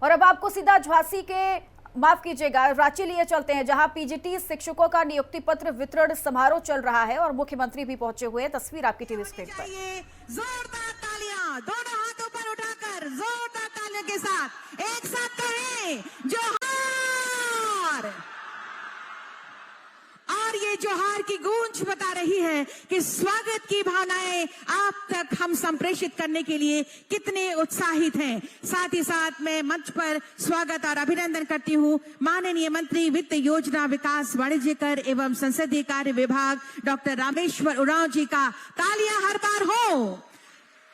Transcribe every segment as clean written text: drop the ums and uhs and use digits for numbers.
और अब आपको सीधा झांसी के माफ कीजिएगा रांची लिए चलते हैं, जहां पीजीटी शिक्षकों का नियुक्ति पत्र वितरण समारोह चल रहा है और मुख्यमंत्री भी पहुंचे हुए हैं। तस्वीर आपकी टीवी स्क्रीन पर। जोरदार तालियां दोनों हाथों पर उठाकर जोरदार तालियों के साथ एक साथ कहें जोहार। और ये जोहार की गूंज बता रही है कि स्वागत की भावनाएं आप तक हम संप्रेषित करने के लिए कितने उत्साहित हैं। साथ ही साथ मैं मंच पर स्वागत और अभिनंदन करती हूं माननीय मंत्री वित्त योजना विकास वाणिज्य कर एवं संसदीय कार्य विभाग डॉक्टर रामेश्वर उरांव जी का। तालियां हर बार हो।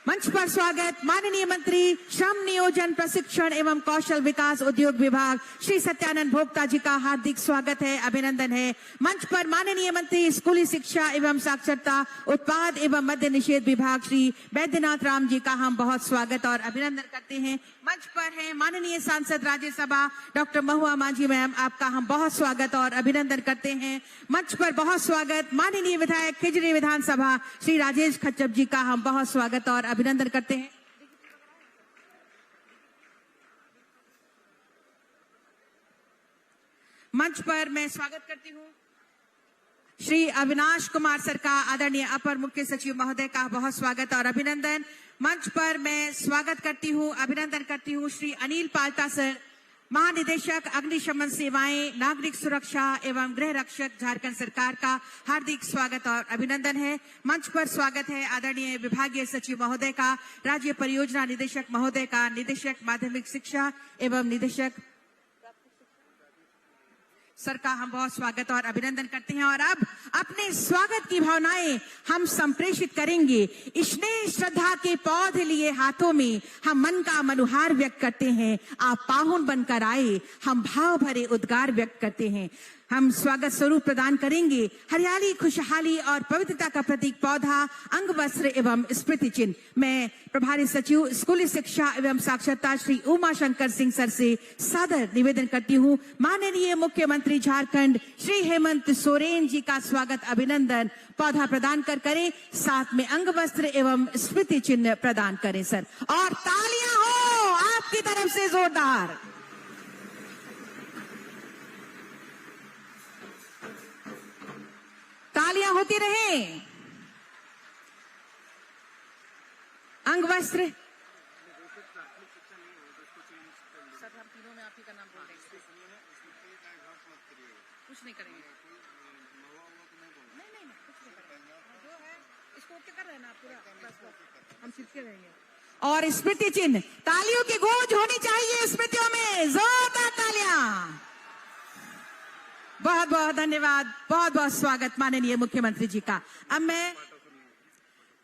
मंच पर स्वागत माननीय मंत्री श्रम नियोजन प्रशिक्षण एवं कौशल विकास उद्योग विभाग श्री सत्यानंद भोक्ता जी का हार्दिक स्वागत है, अभिनंदन है। मंच पर माननीय मंत्री स्कूली शिक्षा एवं साक्षरता उत्पाद एवं मद्य निषेध विभाग श्री वैद्यनाथ राम जी का हम बहुत स्वागत और अभिनंदन करते हैं। मंच पर है माननीय सांसद राज्यसभा डॉक्टर महुआ मांझी मैम, आपका हम बहुत स्वागत और अभिनंदन करते हैं। मंच पर बहुत स्वागत माननीय विधायक खिजरी विधानसभा श्री राजेश खच्चर जी का हम बहुत स्वागत और अभिनंदन करते हैं। मंच पर मैं स्वागत करती हूं श्री अविनाश कुमार सर का, आदरणीय अपर मुख्य सचिव महोदय का बहुत स्वागत और अभिनंदन। मंच पर मैं स्वागत करती हूं, अभिनंदन करती हूं श्री अनिल पाल्टा सर, महानिदेशक अग्निशमन सेवाएं नागरिक सुरक्षा एवं गृह रक्षक झारखंड सरकार का हार्दिक स्वागत और अभिनंदन है। मंच पर स्वागत है आदरणीय विभागीय सचिव महोदय का, राज्य परियोजना निदेशक महोदय का, निदेशक माध्यमिक शिक्षा एवं निदेशक सर का हम बहुत स्वागत और अभिनंदन करते हैं। और अब अपने स्वागत की भावनाएं हम संप्रेषित करेंगे। स्नेह श्रद्धा के पौधे लिए हाथों में हम मन का मनुहार व्यक्त करते हैं। आप पाहुन बनकर आए, हम भाव भरे उद्गार व्यक्त करते हैं। हम स्वागत स्वरूप प्रदान करेंगे हरियाली, खुशहाली और पवित्रता का प्रतीक पौधा, अंग वस्त्र एवं स्मृति चिन्ह। मैं प्रभारी सचिव स्कूली शिक्षा एवं साक्षरता श्री उमा शंकर सिंह सर से सादर निवेदन करती हूं माननीय मुख्यमंत्री झारखंड श्री हेमंत सोरेन जी का स्वागत अभिनंदन पौधा प्रदान कर करें, साथ में अंग वस्त्र एवं स्मृति चिन्ह प्रदान करें सर। और तालियां हो आपकी तरफ से जोरदार। तालियां होती रहे। अंग वस्त्र सर, हम तीनों में आप ही का नाम बोल रहे हैं, कुछ नहीं करेंगे। नहीं कुछ नहीं करेंगे, जो है इसको ओके कर रहे हैं ना पूरा, बस हम चिपके रहेंगे। और स्मृति चिन्ह, तालियों की गूंज होनी चाहिए स्मृतियों में, जोरदार तालियां। बहुत बहुत धन्यवाद, बहुत बहुत स्वागत माननीय मुख्यमंत्री जी का। अब मैं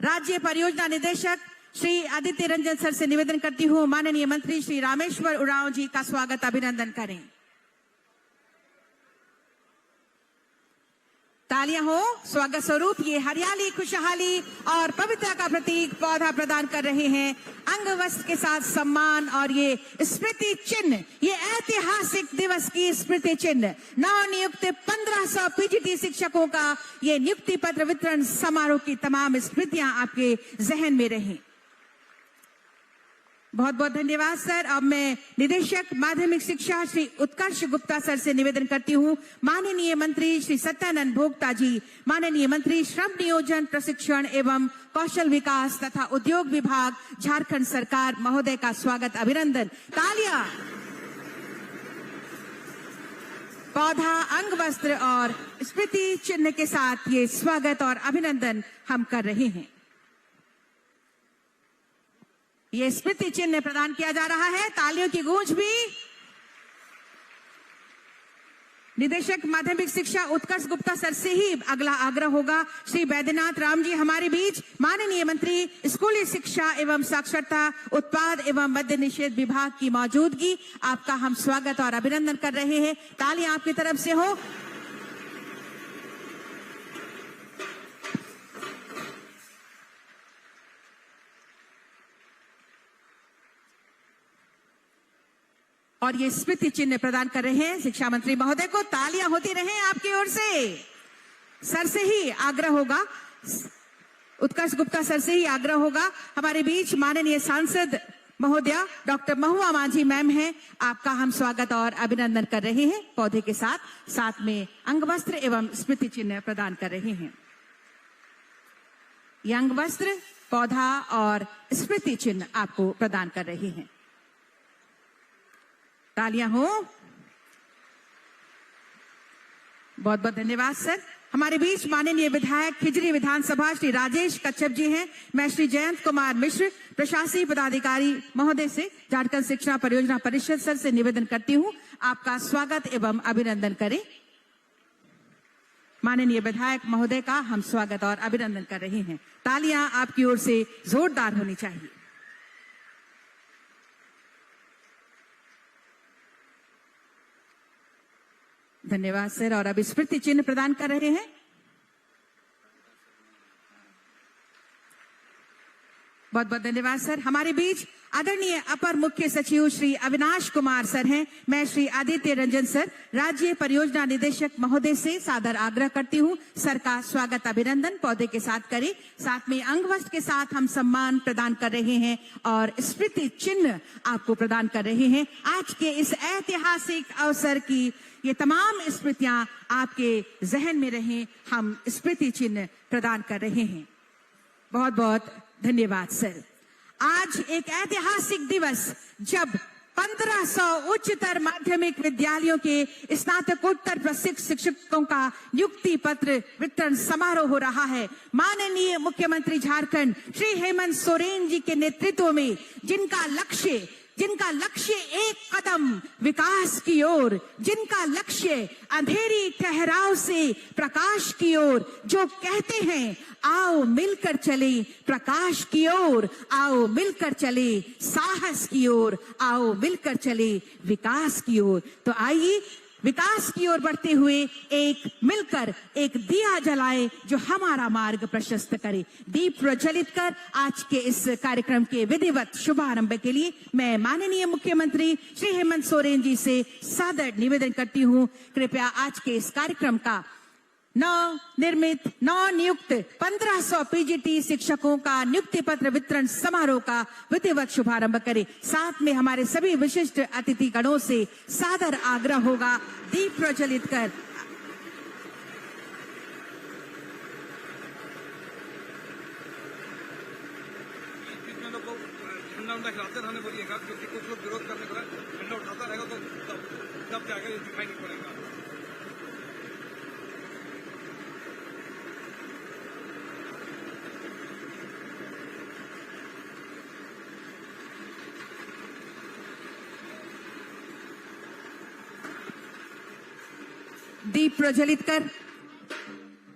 राज्य परियोजना निदेशक श्री आदित्य रंजन सर से निवेदन करती हूं माननीय मंत्री श्री रामेश्वर उरांव जी का स्वागत अभिनंदन करें। तालियां हो स्वागत स्वरूप। ये हरियाली, खुशहाली और पवित्रता का प्रतीक पौधा प्रदान कर रहे हैं अंग वस्त्र के साथ सम्मान। और ये स्मृति चिन्ह, ये ऐतिहासिक दिवस की स्मृति चिन्ह नवनियुक्त 1500 पीजीटी शिक्षकों का ये नियुक्ति पत्र वितरण समारोह की तमाम स्मृतियां आपके जहन में रहें। बहुत बहुत धन्यवाद सर। अब मैं निदेशक माध्यमिक शिक्षा श्री उत्कर्ष गुप्ता सर से निवेदन करती हूं माननीय मंत्री श्री सत्यानंद भोक्ता जी, माननीय मंत्री श्रम नियोजन प्रशिक्षण एवं कौशल विकास तथा उद्योग विभाग झारखंड सरकार महोदय का स्वागत अभिनंदन। तालियां। पौधा, अंग वस्त्र और स्मृति चिन्ह के साथ ये स्वागत और अभिनंदन हम कर रहे हैं। ये स्मृति चिन्ह प्रदान किया जा रहा है, तालियों की गूंज भी। निदेशक माध्यमिक शिक्षा उत्कर्ष गुप्ता सर से ही अगला आग्रह होगा। श्री वैद्यनाथ राम जी हमारे बीच, माननीय मंत्री स्कूली शिक्षा एवं साक्षरता उत्पाद एवं मद्य निषेध विभाग की मौजूदगी, आपका हम स्वागत और अभिनंदन कर रहे हैं। तालियां आपकी तरफ से हो। और ये स्मृति चिन्ह प्रदान कर रहे हैं शिक्षा मंत्री महोदय को। तालियां होती रहें आपकी ओर से। सर से ही आग्रह होगा, उत्कर्ष गुप्ता सर से ही आग्रह होगा। हमारे बीच माननीय सांसद महोदया डॉक्टर महुआ माझी मैम हैं, आपका हम स्वागत और अभिनंदन कर रहे हैं। पौधे के साथ में अंगवस्त्र एवं स्मृति चिन्ह प्रदान कर रहे हैं। ये अंगवस्त्र, पौधा और स्मृति चिन्ह आपको प्रदान कर रहे हैं। तालियां हो। बहुत बहुत धन्यवाद सर। हमारे बीच माननीय विधायक खिजरी विधानसभा श्री राजेश कच्छप जी हैं। मैं श्री जयंत कुमार मिश्र प्रशासनिक पदाधिकारी महोदय से झारखंड शिक्षा परियोजना परिषद सर से निवेदन करती हूं, आपका स्वागत एवं अभिनंदन करें। माननीय विधायक महोदय का हम स्वागत और अभिनंदन कर रहे हैं। तालियां आपकी ओर से जोरदार होनी चाहिए। धन्यवाद सर। और अब स्मृति चिन्ह प्रदान कर रहे हैं। बहुत बहुत धन्यवाद सर। हमारे बीच आदरणीय अपर मुख्य सचिव श्री अविनाश कुमार सर हैं। मैं श्री आदित्य रंजन सर राज्य परियोजना निदेशक महोदय से सादर आग्रह करती हूं, सर का स्वागत अभिनंदन पौधे के साथ करें। साथ में अंगवस्त्र के साथ हम सम्मान प्रदान कर रहे हैं और स्मृति चिन्ह आपको प्रदान कर रहे हैं। आज के इस ऐतिहासिक अवसर की ये तमाम स्मृतियां आपके जहन में रहें, हम स्मृति चिन्ह प्रदान कर रहे हैं। बहुत बहुत धन्यवाद सर। आज एक ऐतिहासिक दिवस जब 1500 उच्चतर माध्यमिक विद्यालयों के स्नातकोत्तर प्रशिक्षित शिक्षकों का नियुक्ति पत्र वितरण समारोह हो रहा है। माननीय मुख्यमंत्री झारखंड श्री हेमंत सोरेन जी के नेतृत्व में जिनका लक्ष्य एक कदम विकास की ओर, जिनका लक्ष्य अंधेरी ठहराव से प्रकाश की ओर, जो कहते हैं आओ मिलकर चले प्रकाश की ओर, आओ मिलकर चले साहस की ओर, आओ मिलकर चले विकास की ओर। तो आइए विकास की ओर बढ़ते हुए मिलकर एक दिया जलाए जो हमारा मार्ग प्रशस्त करे। दीप प्रज्वलित कर आज के इस कार्यक्रम के विधिवत शुभारंभ के लिए मैं माननीय मुख्यमंत्री श्री हेमंत सोरेन जी से सादर निवेदन करती हूं, कृपया आज के इस कार्यक्रम का नवनियुक्त 1500 पीजीटी शिक्षकों का नियुक्ति पत्र वितरण समारोह का विधिवत शुभारंभ करें। साथ में हमारे सभी विशिष्ट अतिथि गणों से सादर आग्रह होगा, दीप प्रज्वलित कर रहने बोलिएगा, क्योंकि कुछ लोग विरोध करने के बाद ठंडा उठाता रहेगा तो तब जाएगा, ये दिखाई नहीं पड़ेगा। दीप प्रज्वलित कर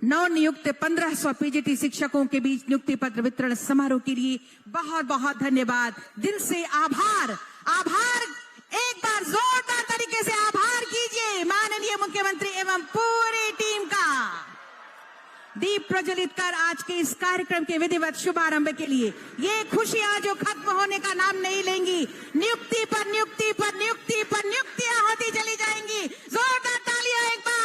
नवनियुक्त 1500 पीजीटी शिक्षकों के बीच नियुक्ति पत्र वितरण समारोह के लिए बहुत बहुत धन्यवाद। दिल से आभार। एक बार जोरदार तरीके से आभार कीजिए माननीय मुख्यमंत्री एवं पूरी टीम का। दीप प्रज्वलित कर आज के इस कार्यक्रम के विधिवत शुभारंभ के लिए ये खुशियां जो खत्म होने का नाम नहीं लेंगी, नियुक्ति पर नियुक्ति पर नियुक्ति पर नियुक्तियां होती चली जाएंगी। जोरदार तालियां एक बार।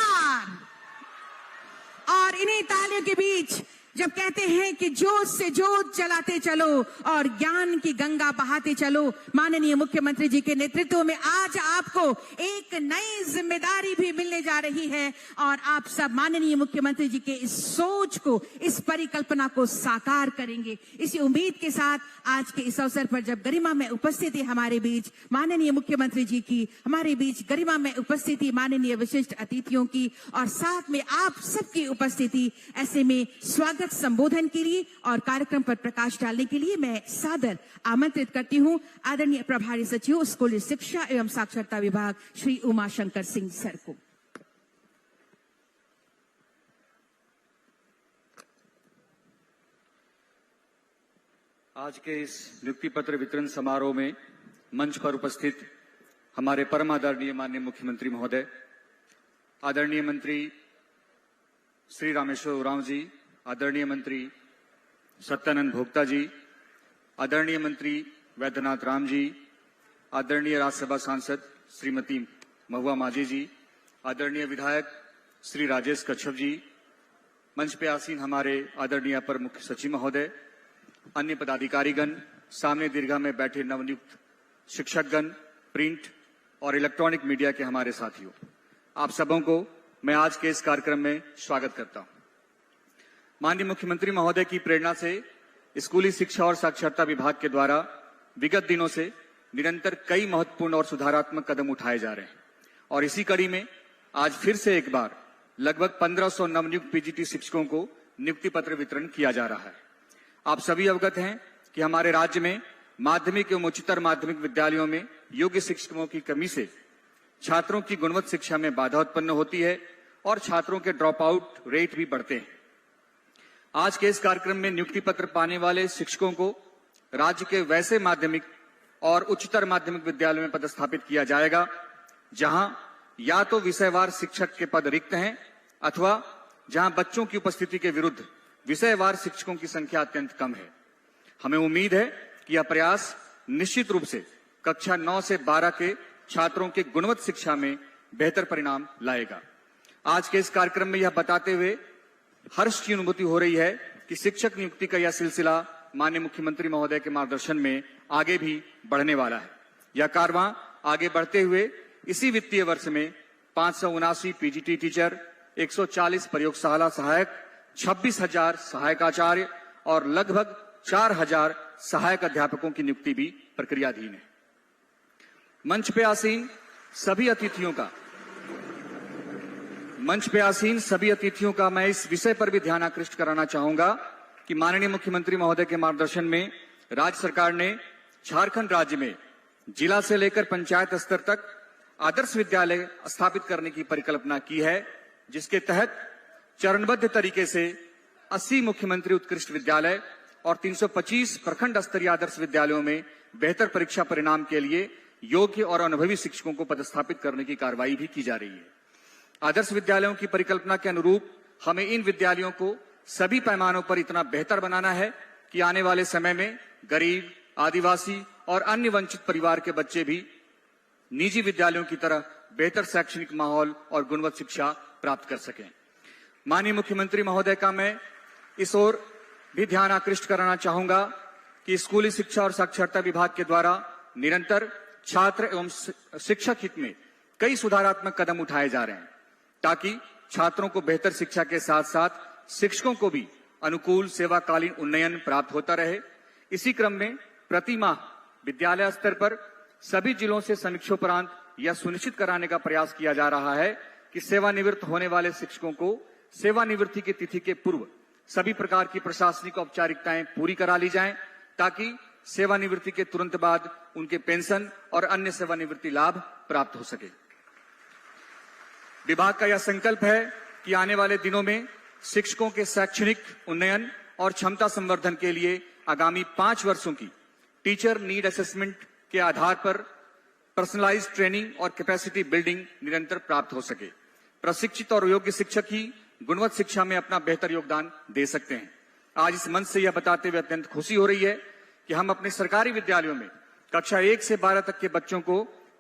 और इन्हीं तालियों के बीच जब कहते हैं कि जोत से जोत जलाते चलो और ज्ञान की गंगा बहाते चलो, माननीय मुख्यमंत्री जी के नेतृत्व में आज आपको एक नई जिम्मेदारी भी मिलने जा रही है और आप सब माननीय मुख्यमंत्री जी के इस सोच को, इस परिकल्पना को साकार करेंगे। इसी उम्मीद के साथ आज के इस अवसर पर जब गरिमा में उपस्थिति हमारे बीच माननीय मुख्यमंत्री जी की, हमारे बीच गरिमा में उपस्थिति माननीय विशिष्ट अतिथियों की और साथ में आप सबकी उपस्थिति, ऐसे में स्वागत संबोधन के लिए और कार्यक्रम पर प्रकाश डालने के लिए मैं सादर आमंत्रित करती हूं आदरणीय प्रभारी सचिव स्कूली शिक्षा एवं साक्षरता विभाग श्री उमाशंकर सिंह सर को। आज के इस नियुक्ति पत्र वितरण समारोह में मंच पर उपस्थित हमारे परम आदरणीय माननीय मुख्यमंत्री महोदय, आदरणीय मंत्री श्री रामेश्वर उरांव जी, आदरणीय मंत्री सत्यानंद भोक्ता जी, आदरणीय मंत्री वैद्यनाथ राम जी, आदरणीय राज्यसभा सांसद श्रीमती महुआ माझी जी, आदरणीय विधायक श्री राजेश कच्छप जी, मंच पे आसीन हमारे आदरणीय अपर मुख्य सचिव महोदय, अन्य पदाधिकारीगण, सामने दीर्घा में बैठे नवनियुक्त शिक्षकगण, प्रिंट और इलेक्ट्रॉनिक मीडिया के हमारे साथियों, आप सबों को मैं आज के इस कार्यक्रम में स्वागत करता हूं। माननीय मुख्यमंत्री महोदय की प्रेरणा से स्कूली शिक्षा और साक्षरता विभाग के द्वारा विगत दिनों से निरंतर कई महत्वपूर्ण और सुधारात्मक कदम उठाए जा रहे हैं और इसी कड़ी में आज फिर से एक बार लगभग 1500 नवनियुक्त पीजीटी शिक्षकों को नियुक्ति पत्र वितरण किया जा रहा है। आप सभी अवगत हैं कि हमारे राज्य में माध्यमिक एवं उच्चतर माध्यमिक विद्यालयों में योग्य शिक्षकों की कमी से छात्रों की गुणवत्ता शिक्षा में बाधा उत्पन्न होती है और छात्रों के ड्रॉप आउट रेट भी बढ़ते हैं। आज के इस कार्यक्रम में नियुक्ति पत्र पाने वाले शिक्षकों को राज्य के वैसे माध्यमिक और उच्चतर माध्यमिक विद्यालयों में पदस्थापित किया जाएगा जहां या तो विषयवार शिक्षक के पद रिक्त हैं अथवा जहां बच्चों की उपस्थिति के विरुद्ध विषयवार शिक्षकों की संख्या अत्यंत कम है। हमें उम्मीद है कि यह प्रयास निश्चित रूप से कक्षा 9 से 12 के छात्रों के गुणवत्ता शिक्षा में बेहतर परिणाम लाएगा। आज के इस कार्यक्रम में यह बताते हुए हर्ष की अनुभूति हो रही है कि शिक्षक नियुक्ति का यह सिलसिला माननीय मुख्यमंत्री महोदय के मार्गदर्शन में आगे भी बढ़ने वाला है। यह कारवां आगे बढ़ते हुए इसी वित्तीय वर्ष में 579 पीजीटी टीचर, 140 प्रयोगशाला सहायक, 26,000 सहायक आचार्य और लगभग 4,000 सहायक अध्यापकों की नियुक्ति भी प्रक्रियाधीन है। मंच पे आसीन सभी अतिथियों का मैं इस विषय पर भी ध्यान आकृष्ट कराना चाहूंगा कि माननीय मुख्यमंत्री महोदय के मार्गदर्शन में राज्य सरकार ने झारखंड राज्य में जिला से लेकर पंचायत स्तर तक आदर्श विद्यालय स्थापित करने की परिकल्पना की है, जिसके तहत चरणबद्ध तरीके से 80 मुख्यमंत्री उत्कृष्ट विद्यालय और 325 प्रखंड स्तरीय आदर्श विद्यालयों में बेहतर परीक्षा परिणाम के लिए योग्य और अनुभवी शिक्षकों को पदस्थापित करने की कार्रवाई भी की जा रही है। आदर्श विद्यालयों की परिकल्पना के अनुरूप हमें इन विद्यालयों को सभी पैमानों पर इतना बेहतर बनाना है कि आने वाले समय में गरीब, आदिवासी और अन्य वंचित परिवार के बच्चे भी निजी विद्यालयों की तरह बेहतर शैक्षणिक माहौल और गुणवत्ता शिक्षा प्राप्त कर सकें। माननीय मुख्यमंत्री महोदय का मैं इस ओर भी ध्यान आकृष्ट कराना चाहूंगा कि स्कूली शिक्षा और साक्षरता विभाग के द्वारा निरंतर छात्र एवं शिक्षक हित में कई सुधारात्मक कदम उठाए जा रहे हैं ताकि छात्रों को बेहतर शिक्षा के साथ साथ शिक्षकों को भी अनुकूल सेवाकालीन उन्नयन प्राप्त होता रहे। इसी क्रम में प्रति माह विद्यालय स्तर पर सभी जिलों से समीक्षोपरांत यह सुनिश्चित कराने का प्रयास किया जा रहा है कि सेवानिवृत्त होने वाले शिक्षकों को सेवानिवृत्ति की तिथि के पूर्व सभी प्रकार की प्रशासनिक औपचारिकताएं पूरी करा ली जाएं ताकि सेवानिवृत्ति के तुरंत बाद उनके पेंशन और अन्य सेवानिवृत्ति लाभ प्राप्त हो सके। विभाग का यह संकल्प है कि आने वाले दिनों में शिक्षकों के शैक्षणिक उन्नयन और क्षमता संवर्धन के लिए आगामी 5 वर्षों की टीचर नीड असेसमेंट के आधार पर पर्सनलाइज्ड ट्रेनिंग और कैपेसिटी बिल्डिंग निरंतर प्राप्त हो सके। प्रशिक्षित और योग्य शिक्षक ही गुणवत्ता शिक्षा में अपना बेहतर योगदान दे सकते हैं। आज इस मंच से यह बताते हुए अत्यंत खुशी हो रही है कि हम अपने सरकारी विद्यालयों में कक्षा 1 से 12 तक के बच्चों को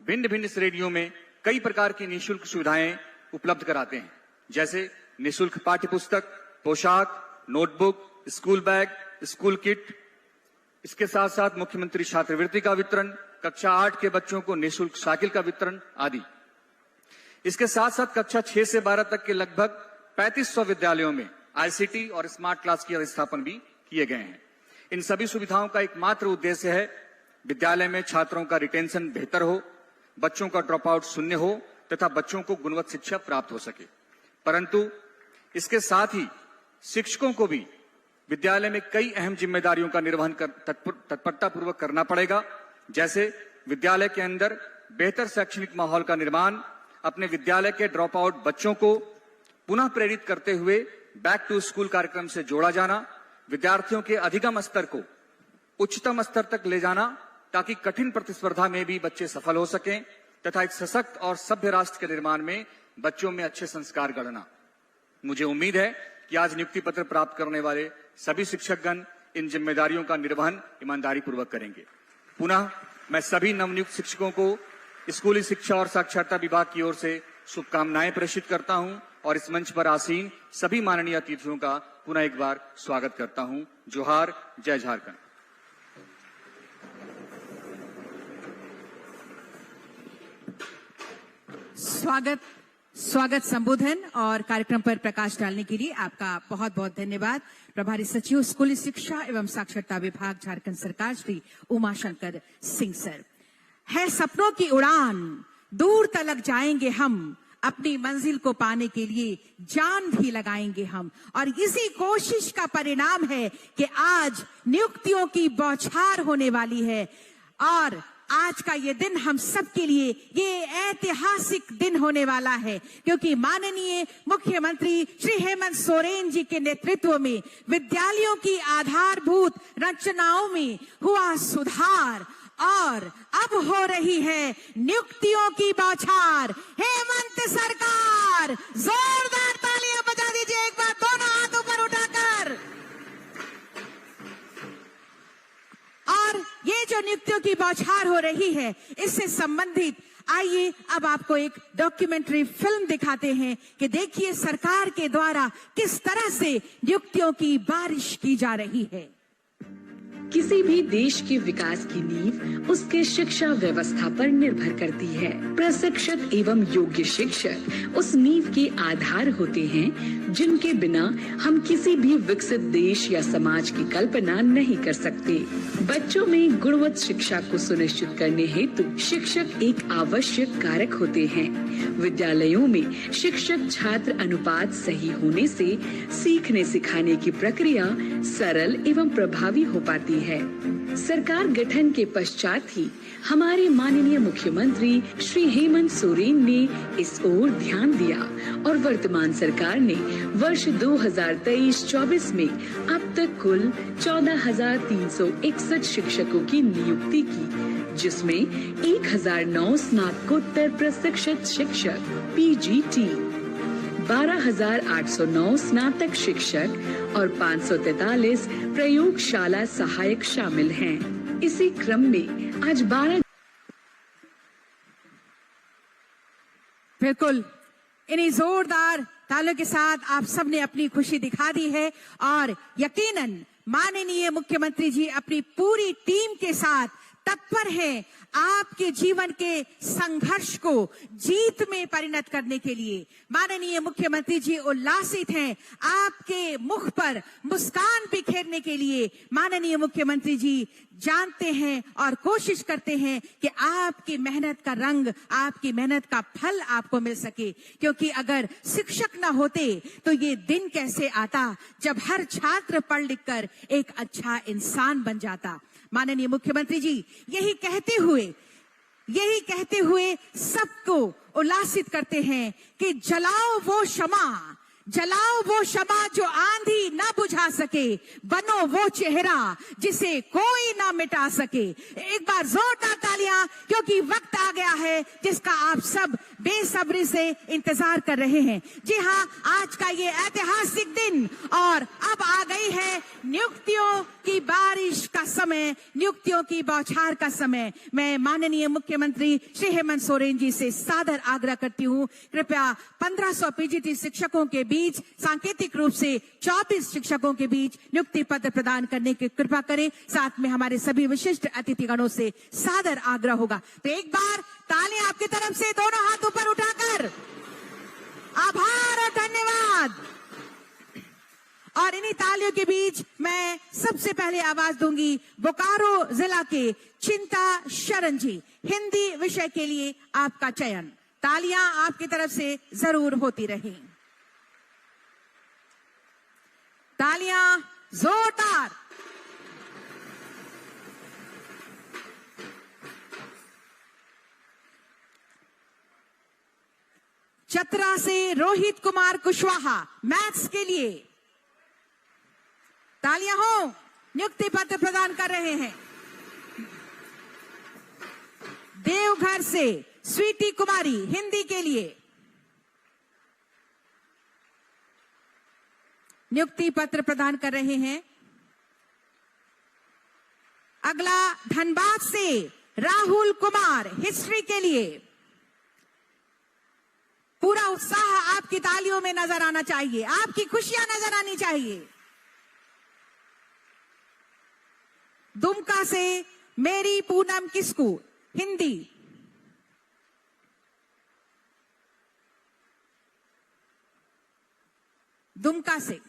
भिन्न भिन्न श्रेणियों में कई प्रकार की निःशुल्क सुविधाएं उपलब्ध कराते हैं, जैसे निःशुल्क पाठ्य पुस्तक, पोशाक, notebook, school bag, school kit. इसके साथ साथ मुख्यमंत्री छात्रवृत्ति का वितरण, कक्षा 8 के बच्चों को निःशुल्क साइकिल का वितरण आदि। इसके साथ साथ कक्षा 6 से 12 तक के लगभग 3500 विद्यालयों में आईसीटी और स्मार्ट क्लास के स्थापन भी किए गए हैं। इन सभी सुविधाओं का एकमात्र उद्देश्य है विद्यालय में छात्रों का रिटेंशन बेहतर हो, बच्चों का ड्रॉप आउट शून्य हो तथा बच्चों को गुणवत्ता शिक्षा प्राप्त हो सके। परंतु इसके साथ ही शिक्षकों को भी विद्यालय में कई अहम जिम्मेदारियों का निर्वहन तत्परता पूर्वक करना पड़ेगा, जैसे विद्यालय के अंदर बेहतर शैक्षणिक माहौल का निर्माण, अपने विद्यालय के ड्रॉप आउट बच्चों को पुनः प्रेरित करते हुए बैक टू स्कूल कार्यक्रम से जोड़ा जाना, विद्यार्थियों के अधिगम स्तर को उच्चतम स्तर तक ले जाना ताकि कठिन प्रतिस्पर्धा में भी बच्चे सफल हो सकें तथा एक सशक्त और सभ्य राष्ट्र के निर्माण में बच्चों में अच्छे संस्कार गढ़ना। मुझे उम्मीद है कि आज नियुक्ति पत्र प्राप्त करने वाले सभी शिक्षकगण इन जिम्मेदारियों का निर्वहन ईमानदारी पूर्वक करेंगे। पुनः मैं सभी नवनियुक्त शिक्षकों को स्कूली शिक्षा और साक्षरता विभाग की ओर से शुभकामनाएं प्रेषित करता हूं और इस मंच पर आसीन सभी माननीय अतिथियों का पुनः एक बार स्वागत करता हूं। जोहार, जय झारखंड। स्वागत संबोधन और कार्यक्रम पर प्रकाश डालने के लिए आपका बहुत बहुत धन्यवाद। प्रभारी सचिव स्कूली शिक्षा एवं साक्षरता विभाग झारखंड सरकार श्री उमाशंकर सिंह सर। है सपनों की उड़ान, दूर तलक जाएंगे हम, अपनी मंजिल को पाने के लिए जान भी लगाएंगे हम। और इसी कोशिश का परिणाम है कि आज नियुक्तियों की बौछार होने वाली है और आज का ये दिन हम सब के लिए ये ऐतिहासिक दिन होने वाला है, क्योंकि माननीय मुख्यमंत्री श्री हेमंत सोरेन जी के नेतृत्व में विद्यालयों की आधारभूत रचनाओं में हुआ सुधार और अब हो रही है नियुक्तियों की बौछार। हेमंत सरकार, जोरदार तालियां बजा दीजिए एक बार, दोनों हाथ ऊपर उठाकर। और ये जो नियुक्तियों की बौछार हो रही है, इससे संबंधित आइए अब आपको एक डॉक्यूमेंट्री फिल्म दिखाते हैं कि देखिए सरकार के द्वारा किस तरह से नियुक्तियों की बारिश की जा रही है। किसी भी देश के विकास की नींव उसके शिक्षा व्यवस्था पर निर्भर करती है। प्रशिक्षित एवं योग्य शिक्षक उस नींव के आधार होते हैं जिनके बिना हम किसी भी विकसित देश या समाज की कल्पना नहीं कर सकते। बच्चों में गुणवत्ता शिक्षा को सुनिश्चित करने हेतु शिक्षक एक आवश्यक कारक होते हैं। विद्यालयों में शिक्षक छात्र अनुपात सही होने से सीखने सिखाने की प्रक्रिया सरल एवं प्रभावी हो पाती है। सरकार गठन के पश्चात ही हमारे माननीय मुख्यमंत्री श्री हेमंत सोरेन ने इस ओर ध्यान दिया और वर्तमान सरकार ने वर्ष 2023-24 में अब तक कुल 14,361 शिक्षकों की नियुक्ति की, जिसमें 1,009 स्नातकोत्तर प्रशिक्षित शिक्षक PGT, 12,809 स्नातक शिक्षक और 543 प्रयोगशाला सहायक शामिल हैं। इसी क्रम में आज 12 बिल्कुल इन्हीं जोरदार तालियों के साथ आप सबने अपनी खुशी दिखा दी है और यकीनन माननीय मुख्यमंत्री जी अपनी पूरी टीम के साथ तत्पर हैं आपके जीवन के संघर्ष को जीत में परिणत करने के लिए। माननीय मुख्यमंत्री जी उल्लासित हैं आपके मुख पर मुस्कान बिखेरने के लिए। माननीय मुख्यमंत्री जी जानते हैं और कोशिश करते हैं कि आपकी मेहनत का रंग, आपकी मेहनत का फल आपको मिल सके, क्योंकि अगर शिक्षक न होते तो ये दिन कैसे आता जब हर छात्र पढ़ लिख कर एक अच्छा इंसान बन जाता। माननीय मुख्यमंत्री जी यही कहते हुए सबको उल्लासित करते हैं कि जलाओ वो शमा जो आंधी ना बुझा सके, बनो वो चेहरा जिसे कोई ना मिटा सके। एक बार जोरदार तालियां, क्योंकि वक्त आ गया है जिसका आप सब बेसब्री से इंतजार कर रहे हैं। जी हाँ, आज का ये ऐतिहासिक दिन और अब आ गई है नियुक्तियों की बारिश का समय, नियुक्तियों की बौछार का समय। मैं माननीय मुख्यमंत्री श्री हेमंत सोरेन जी से सादर आग्रह करती हूँ, कृपया 1500 PGT शिक्षकों के बीच, सांकेतिक रूप से 24 शिक्षकों के बीच नियुक्ति पत्र प्रदान करने की कृपा करें। साथ में हमारे सभी विशिष्ट अतिथिगणों से सादर आग्रह होगा। तो एक बार तालियां आपकी तरफ से, दोनों हाथ ऊपर उठाकर आभार और धन्यवाद। और इन्हीं तालियों के बीच मैं सबसे पहले आवाज दूंगी बोकारो जिला के चिंता शरण जी। हिंदी विषय के लिए आपका चयन। तालियां आपकी तरफ से जरूर होती रहें। तालियां जोरदार। चतरा से रोहित कुमार कुशवाहा मैथ्स के लिए तालियां हो, नियुक्ति पत्र प्रदान कर रहे हैं। देवघर से स्वीटी कुमारी हिंदी के लिए नियुक्ति पत्र प्रदान कर रहे हैं। अगला धनबाद से राहुल कुमार हिस्ट्री के लिए। पूरा उत्साह आपकी तालियों में नजर आना चाहिए, आपकी खुशियां नजर आनी चाहिए। दुमका से मेरी पूनम किस्कू हिंदी। दुमका से,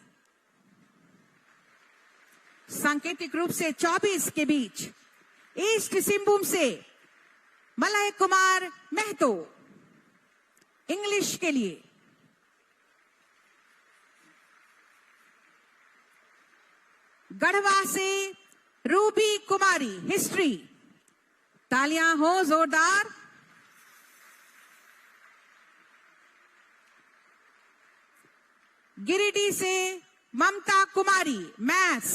सांकेतिक रूप से 24 के बीच ईस्ट सिंहभूम से मलय कुमार महतो इंग्लिश के लिए, गढ़वा से रूबी कुमारी हिस्ट्री, तालियां हो जोरदार। गिरिडीह से ममता कुमारी मैथ्स,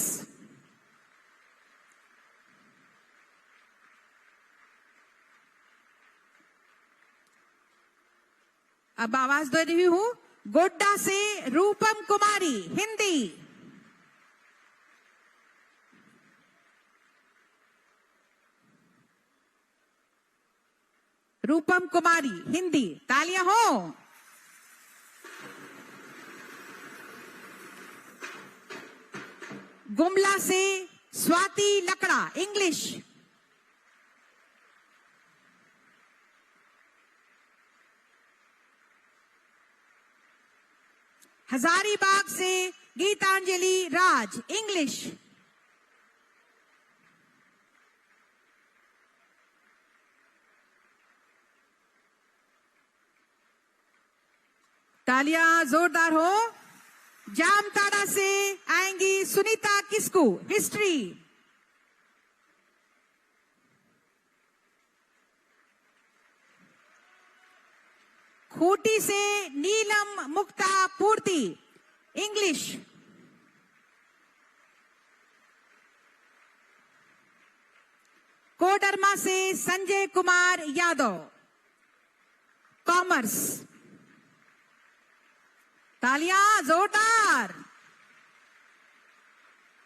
अब आवाज दे रही हूं, गोड्डा से रूपम कुमारी हिंदी, रूपम कुमारी हिंदी, तालियां हो। गुमला से स्वाति लकड़ा इंग्लिश, हजारीबाग से गीतांजलि राज इंग्लिश, तालियां जोरदार हो। जामताड़ा से आएंगी सुनीता किस्कू हिस्ट्री, खूंटी से नीलम मुक्ता पूर्ति इंग्लिश, कोडरमा से संजय कुमार यादव कॉमर्स, तालियां जोरदार।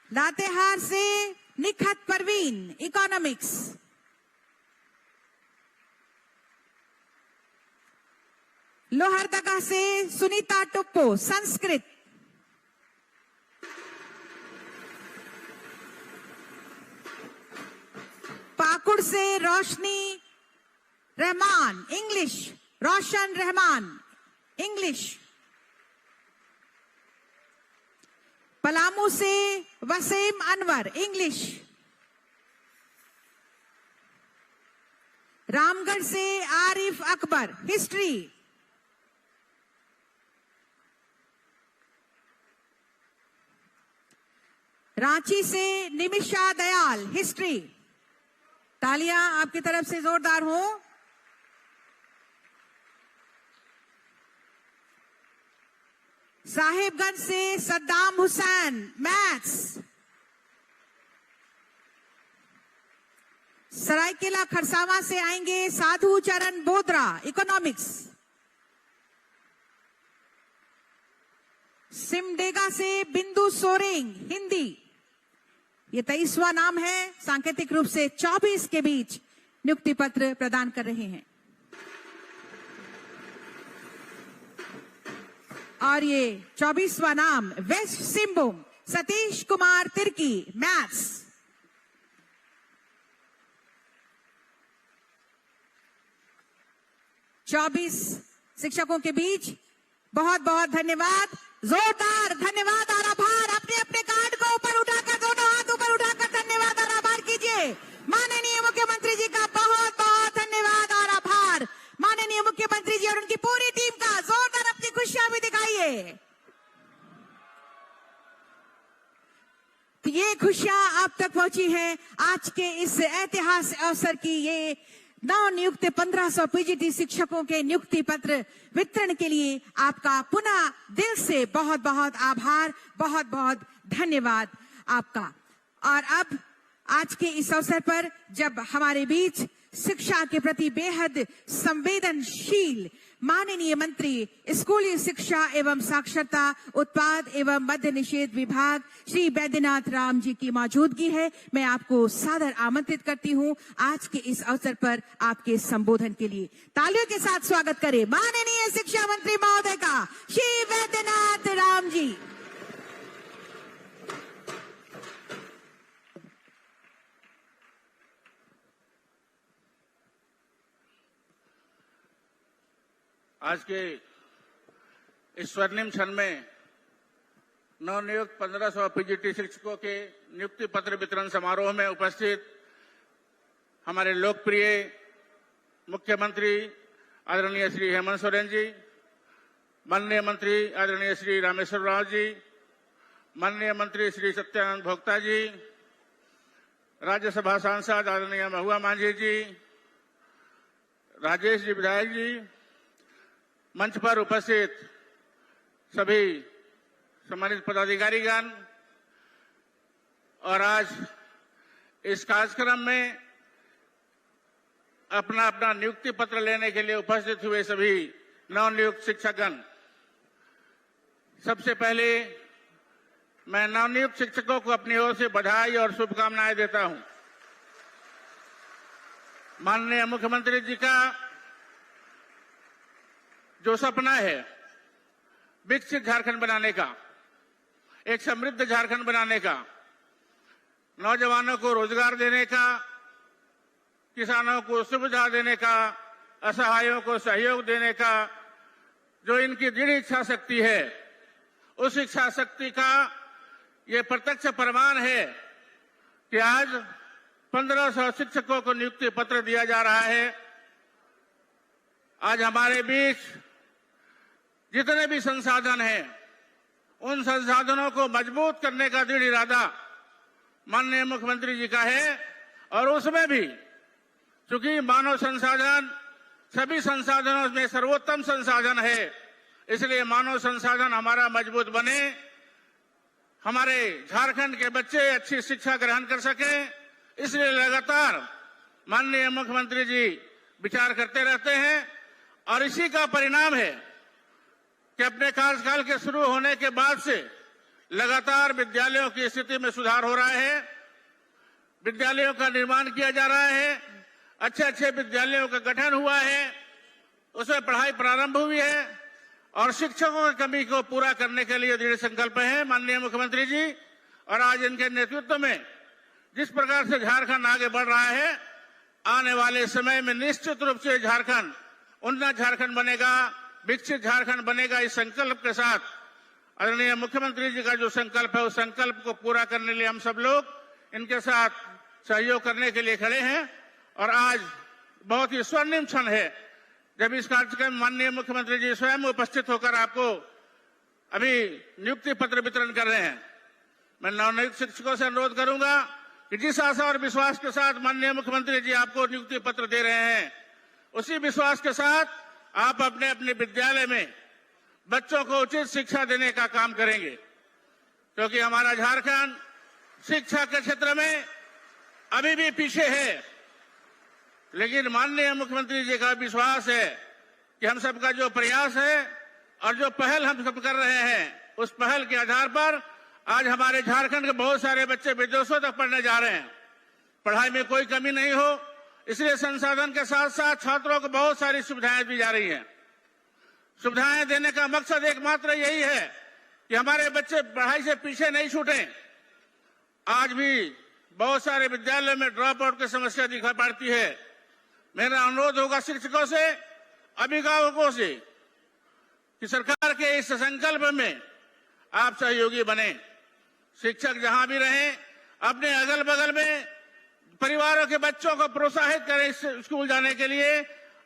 लातेहार से निखत परवीन इकोनॉमिक्स, लोहरदगा से सुनीता टुप्पो संस्कृत, पाकुड़ से रोशनी रहमान इंग्लिश, रोशन रहमान इंग्लिश, पलामू से वसीम अनवर इंग्लिश, रामगढ़ से आरिफ अकबर हिस्ट्री, रांची से निमिषा दयाल हिस्ट्री, तालियां आपकी तरफ से जोरदार हो। साहेबगंज से सद्दाम हुसैन मैथ्स, सरायकेला खरसावां से आएंगे साधु चरण बोधरा इकोनॉमिक्स, सिमडेगा से बिंदु सोरेंग हिंदी, ये 23वां नाम है, सांकेतिक रूप से 24 के बीच नियुक्ति पत्र प्रदान कर रहे हैं। और ये 24वां नाम वेस्ट सिंहभूम सतीश कुमार तिर्की मैथ्स, चौबीस शिक्षकों के बीच बहुत बहुत धन्यवाद, जोरदार धन्यवाद और आभार। अपने अपने कार्ड को ऊपर उठाकर, दोनों हाथ ऊपर उठाकर धन्यवाद और आभार कीजिए। माननीय मुख्यमंत्री जी का बहुत बहुत धन्यवाद और आभार। माननीय मुख्यमंत्री जी और उनकी पूरी टीम का जोरदार अपनी खुशियां भी दिखाइए। तो ये खुशियां आप तक पहुंची हैं आज के इस ऐतिहासिक अवसर की। ये नव नियुक्त 1500 पीजीटी शिक्षकों के नियुक्ति पत्र वितरण के लिए आपका पुनः दिल से बहुत बहुत आभार, बहुत बहुत धन्यवाद आपका। और अब आज के इस अवसर पर जब हमारे बीच शिक्षा के प्रति बेहद संवेदनशील माननीय मंत्री स्कूली शिक्षा एवं साक्षरता उत्पाद एवं मद्य निषेध विभाग श्री बैद्यनाथ राम जी की मौजूदगी है, मैं आपको सादर आमंत्रित करती हूं आज के इस अवसर पर आपके संबोधन के लिए। तालियों के साथ स्वागत करें माननीय शिक्षा मंत्री महोदय का, श्री बैद्यनाथ राम जी। आज के इस स्वर्णिम क्षण में नवनियुक्त 1500 पीजीटी शिक्षकों के नियुक्ति पत्र वितरण समारोह में उपस्थित हमारे लोकप्रिय मुख्यमंत्री आदरणीय श्री हेमंत सोरेन जी, माननीय मंत्री आदरणीय श्री रामेश्वर राव जी, माननीय मंत्री श्री सत्यानंद भोक्ता जी, राज्यसभा सांसद आदरणीय महुआ मांझी जी, राजेश जी विधायक जी, मंच पर उपस्थित सभी सम्मानित पदाधिकारीगण और आज इस कार्यक्रम में अपना अपना नियुक्ति पत्र लेने के लिए उपस्थित हुए सभी नवनियुक्त शिक्षकगण, सबसे पहले मैं नवनियुक्त शिक्षकों को अपनी ओर से बधाई और शुभकामनाएं देता हूं। माननीय मुख्यमंत्री जी का जो सपना है विकसित झारखंड बनाने का, एक समृद्ध झारखंड बनाने का, नौजवानों को रोजगार देने का, किसानों को सुविधा देने का, असहायों को सहयोग देने का, जो इनकी दृढ़ इच्छा शक्ति है, उस इच्छा शक्ति का ये प्रत्यक्ष प्रमाण है कि आज 1500 शिक्षकों को नियुक्ति पत्र दिया जा रहा है। आज हमारे बीच जितने भी संसाधन हैं, उन संसाधनों को मजबूत करने का दृढ़ इरादा माननीय मुख्यमंत्री जी का है और उसमें भी चूंकि मानव संसाधन सभी संसाधनों में सर्वोत्तम संसाधन है, इसलिए मानव संसाधन हमारा मजबूत बने, हमारे झारखंड के बच्चे अच्छी शिक्षा ग्रहण कर सकें, इसलिए लगातार माननीय मुख्यमंत्री जी विचार करते रहते हैं और इसी का परिणाम है कि अपने कार्यकाल के शुरू होने के बाद से लगातार विद्यालयों की स्थिति में सुधार हो रहा है, विद्यालयों का निर्माण किया जा रहा है, अच्छे अच्छे विद्यालयों का गठन हुआ है, उसमें पढ़ाई प्रारंभ हुई है और शिक्षकों की कमी को पूरा करने के लिए दृढ़ संकल्प है माननीय मुख्यमंत्री जी। और आज इनके नेतृत्व में जिस प्रकार से झारखंड आगे बढ़ रहा है, आने वाले समय में निश्चित रूप से झारखंड उन्नत झारखंड बनेगा, विकसित झारखंड बनेगा। इस संकल्प के साथ आदरणीय मुख्यमंत्री जी का जो संकल्प है, उस संकल्प को पूरा करने के लिए हम सब लोग इनके साथ सहयोग करने के लिए खड़े हैं। और आज बहुत ही स्वर्णिम क्षण है जब इस कार्यक्रम में माननीय मुख्यमंत्री जी स्वयं उपस्थित होकर आपको अभी नियुक्ति पत्र वितरण कर रहे हैं। मैं नवनियुक्त शिक्षकों से अनुरोध करूंगा कि जिस आशा और विश्वास के साथ माननीय मुख्यमंत्री जी आपको नियुक्ति पत्र दे रहे हैं, उसी विश्वास के साथ आप अपने अपने विद्यालय में बच्चों को उचित शिक्षा देने का काम करेंगे, क्योंकि हमारा झारखंड शिक्षा के क्षेत्र में अभी भी पीछे है। लेकिन माननीय मुख्यमंत्री जी का विश्वास है कि हम सबका जो प्रयास है और जो पहल हम सब कर रहे हैं, उस पहल के आधार पर आज हमारे झारखंड के बहुत सारे बच्चे विदेशों तक पढ़ने जा रहे हैं। पढ़ाई में कोई कमी नहीं हो, इसलिए संसाधन के साथ साथ छात्रों को बहुत सारी सुविधाएं दी जा रही हैं। सुविधाएं देने का मकसद एकमात्र यही है कि हमारे बच्चे पढ़ाई से पीछे नहीं छूटें। आज भी बहुत सारे विद्यालयों में ड्रॉप आउट की समस्या दिखाई पड़ती है। मेरा अनुरोध होगा शिक्षकों से, अभिभावकों से कि सरकार के इस संकल्प में आप सहयोगी बने। शिक्षक जहां भी रहें, अपने अगल बगल में परिवारों के बच्चों को प्रोत्साहित करें स्कूल जाने के लिए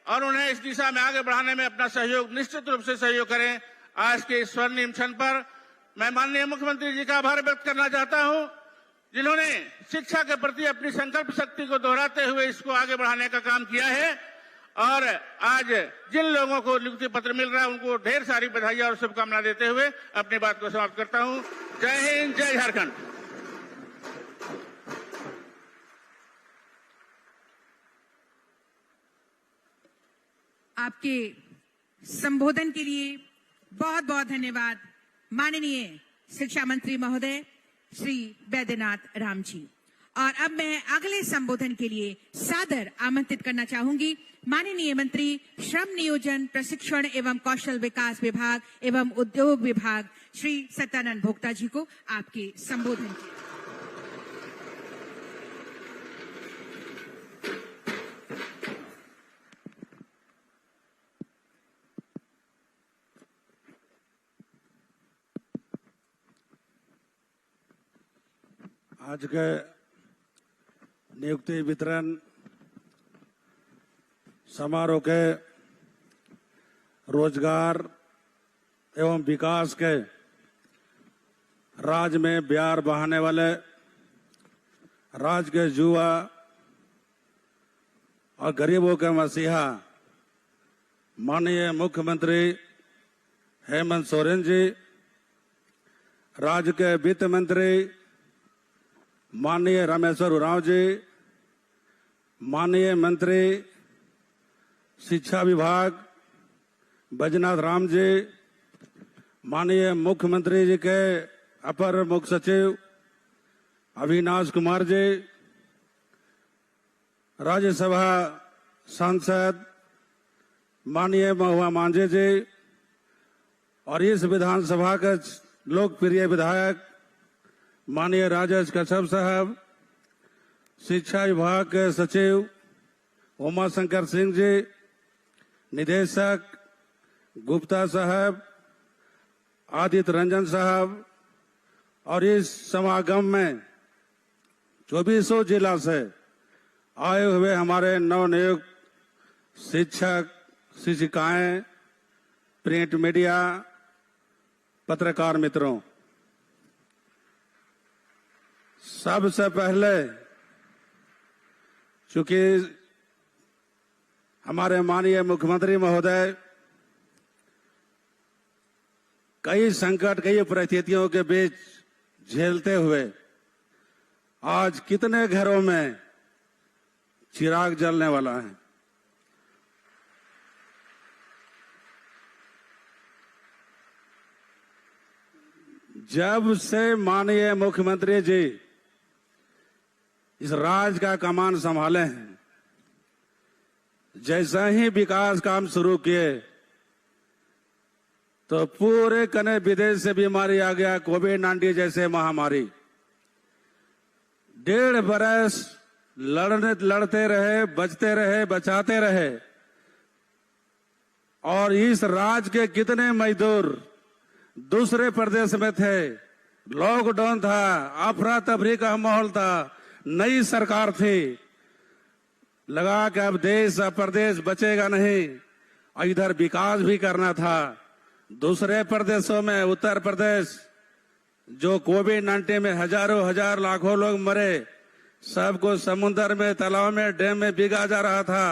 और उन्हें इस दिशा में आगे बढ़ाने में अपना सहयोग निश्चित रूप से सहयोग करें। आज के इस स्वर्णिम क्षण पर मैं माननीय मुख्यमंत्री जी का आभार व्यक्त करना चाहता हूं, जिन्होंने शिक्षा के प्रति अपनी संकल्प शक्ति को दोहराते हुए इसको आगे बढ़ाने का काम किया है। और आज जिन लोगों को नियुक्ति पत्र मिल रहा है, उनको ढेर सारी बधाई और शुभकामना देते हुए अपनी बात को समाप्त करता हूं। जय हिंद, जय झारखंड। आपके संबोधन के लिए बहुत बहुत धन्यवाद माननीय शिक्षा मंत्री महोदय श्री वैद्यनाथ राम जी। और अब मैं अगले संबोधन के लिए सादर आमंत्रित करना चाहूंगी माननीय मंत्री श्रम नियोजन प्रशिक्षण एवं कौशल विकास विभाग एवं उद्योग विभाग श्री सत्यानंद भोक्ता जी को आपके संबोधन के लिए। आज के नियुक्ति वितरण समारोह के रोजगार एवं विकास के राज्य में ब्यार बहाने वाले राज्य के युवा और गरीबों के मसीहा माननीय मुख्यमंत्री हेमंत सोरेन जी, राज्य के वित्त मंत्री माननीय रामेश्वर उरांव जी, माननीय मंत्री शिक्षा विभाग बैजनाथ राम जी, माननीय मुख्यमंत्री जी के अपर मुख्य सचिव अविनाश कुमार जी, राज्यसभा सांसद माननीय महुआ मांझी जी और इस विधानसभा के लोकप्रिय विधायक माननीय राजेश कश्यप साहब, शिक्षा विभाग के सचिव उमा शंकर सिंह जी, निदेशक गुप्ता साहब, आदित्य रंजन साहब और इस समागम में 2400 जिला से आए हुए हमारे नवनियुक्त शिक्षक शिक्षिकाएं, प्रिंट मीडिया, पत्रकार मित्रों, सबसे पहले चूंकि हमारे माननीय मुख्यमंत्री महोदय कई संकट, कई परिस्थितियों के बीच झेलते हुए आज कितने घरों में चिराग जलने वाला है। जब से माननीय मुख्यमंत्री जी इस राज्य का कमान संभाले हैं, जैसा ही विकास काम शुरू किए तो पूरे कने विदेश से बीमारी आ गया, कोविड-19 जैसे महामारी। 1.5 बरस लड़ते रहे, बचते रहे, बचाते रहे और इस राज्य के कितने मजदूर दूसरे प्रदेश में थे, लॉकडाउन था, अफरा तफरी का माहौल था, नई सरकार थी, लगा कि अब देश अब प्रदेश बचेगा नहीं और इधर विकास भी करना था। दूसरे प्रदेशों में उत्तर प्रदेश जो कोविड-19 में हजार लाखों लोग मरे, सबको समुद्र में, तालाब में, डैम में बिगा जा रहा था।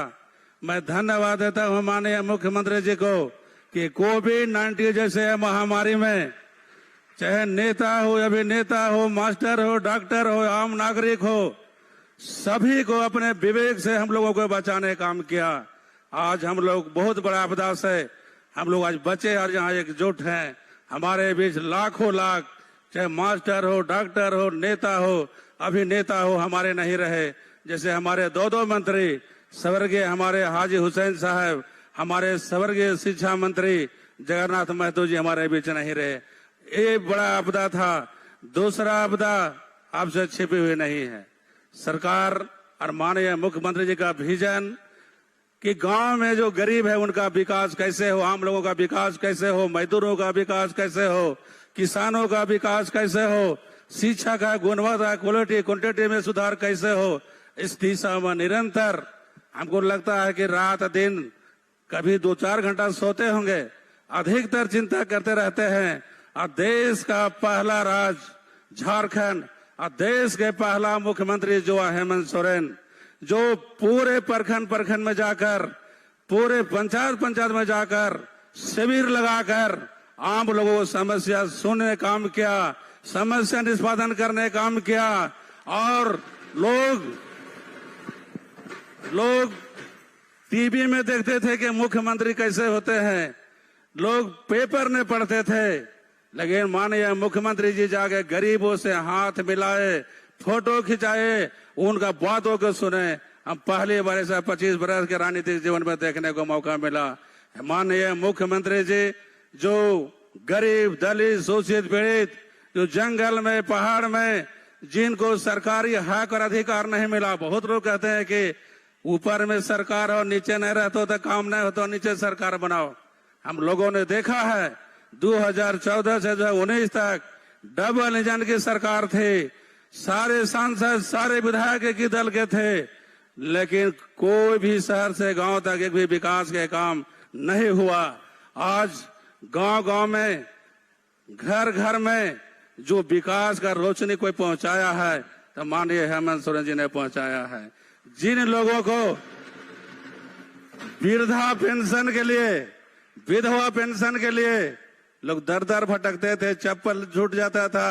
मैं धन्यवाद देता हूं माननीय मुख्यमंत्री जी को कि कोविड-19 जैसे महामारी में चाहे नेता हो, अभिनेता हो, मास्टर हो, डॉक्टर हो, आम नागरिक हो, सभी को अपने विवेक से हम लोगों को बचाने काम किया। आज हम लोग बहुत बड़ा आपदा से हम लोग आज बचे और यहाँ एकजुट हैं। हमारे बीच लाखों लाख, चाहे मास्टर हो, डॉक्टर हो, नेता हो, अभिनेता हो, हमारे नहीं रहे। जैसे हमारे दो मंत्री स्वर्गीय हमारे हाजी हुसैन साहब, हमारे स्वर्गीय शिक्षा मंत्री जगन्नाथ महतो जी हमारे बीच नहीं रहे। ये बड़ा आपदा था। दूसरा आपदा आपसे छिपी हुई नहीं है। सरकार और माननीय मुख्यमंत्री जी का विजन कि गांव में जो गरीब है उनका विकास कैसे हो, आम लोगों का विकास कैसे हो, मजदूरों का विकास कैसे हो, किसानों का विकास कैसे हो, शिक्षा का गुणवत्ता, क्वालिटी, क्वांटिटी में सुधार कैसे हो, इस दिशा में निरंतर हमको लगता है कि रात दिन कभी 2-4 घंटा सोते होंगे, अधिकतर चिंता करते रहते हैं। और देश का पहला राज्य झारखंड और देश के पहला मुख्यमंत्री जो हेमंत सोरेन, जो पूरे प्रखंड में जाकर, पूरे पंचायत में जाकर शिविर लगाकर आम लोगों को समस्या सुनने काम किया, समस्या निष्पादन करने काम किया। और लोग टीवी में देखते थे कि मुख्यमंत्री कैसे होते हैं, लोग पेपर में पढ़ते थे, लेकिन माननीय मुख्यमंत्री जी जाके गरीबों से हाथ मिलाए, फोटो खिंचाए, उनका बातों को सुने। हम पहली बार ऐसा 25 बरस के राजनीतिक जीवन में देखने को मौका मिला। माननीय मुख्यमंत्री जी जो गरीब, दलित, शोषित, पीड़ित, जो जंगल में, पहाड़ में, जिनको सरकारी हक और अधिकार नहीं मिला। बहुत लोग कहते हैं कि ऊपर में सरकार हो, नीचे नहीं रहते तो काम नहीं होता, नीचे सरकार बनाओ। हम लोगों ने देखा है 2014 से 2019 तक डबल इंजन की सरकार थी। सारे सांसद, सारे विधायक एक ही दल के थे, लेकिन कोई भी शहर से गांव तक एक भी विकास के काम नहीं हुआ। आज गांव-गांव में, घर-घर में जो विकास का रोशनी कोई पहुंचाया है तो माननीय हेमंत सोरेन जी ने पहुंचाया है। जिन लोगों को वृद्धा पेंशन के लिए, विधवा पेंशन के लिए लोग दर-दर भटकते थे, चप्पल छूट जाता था,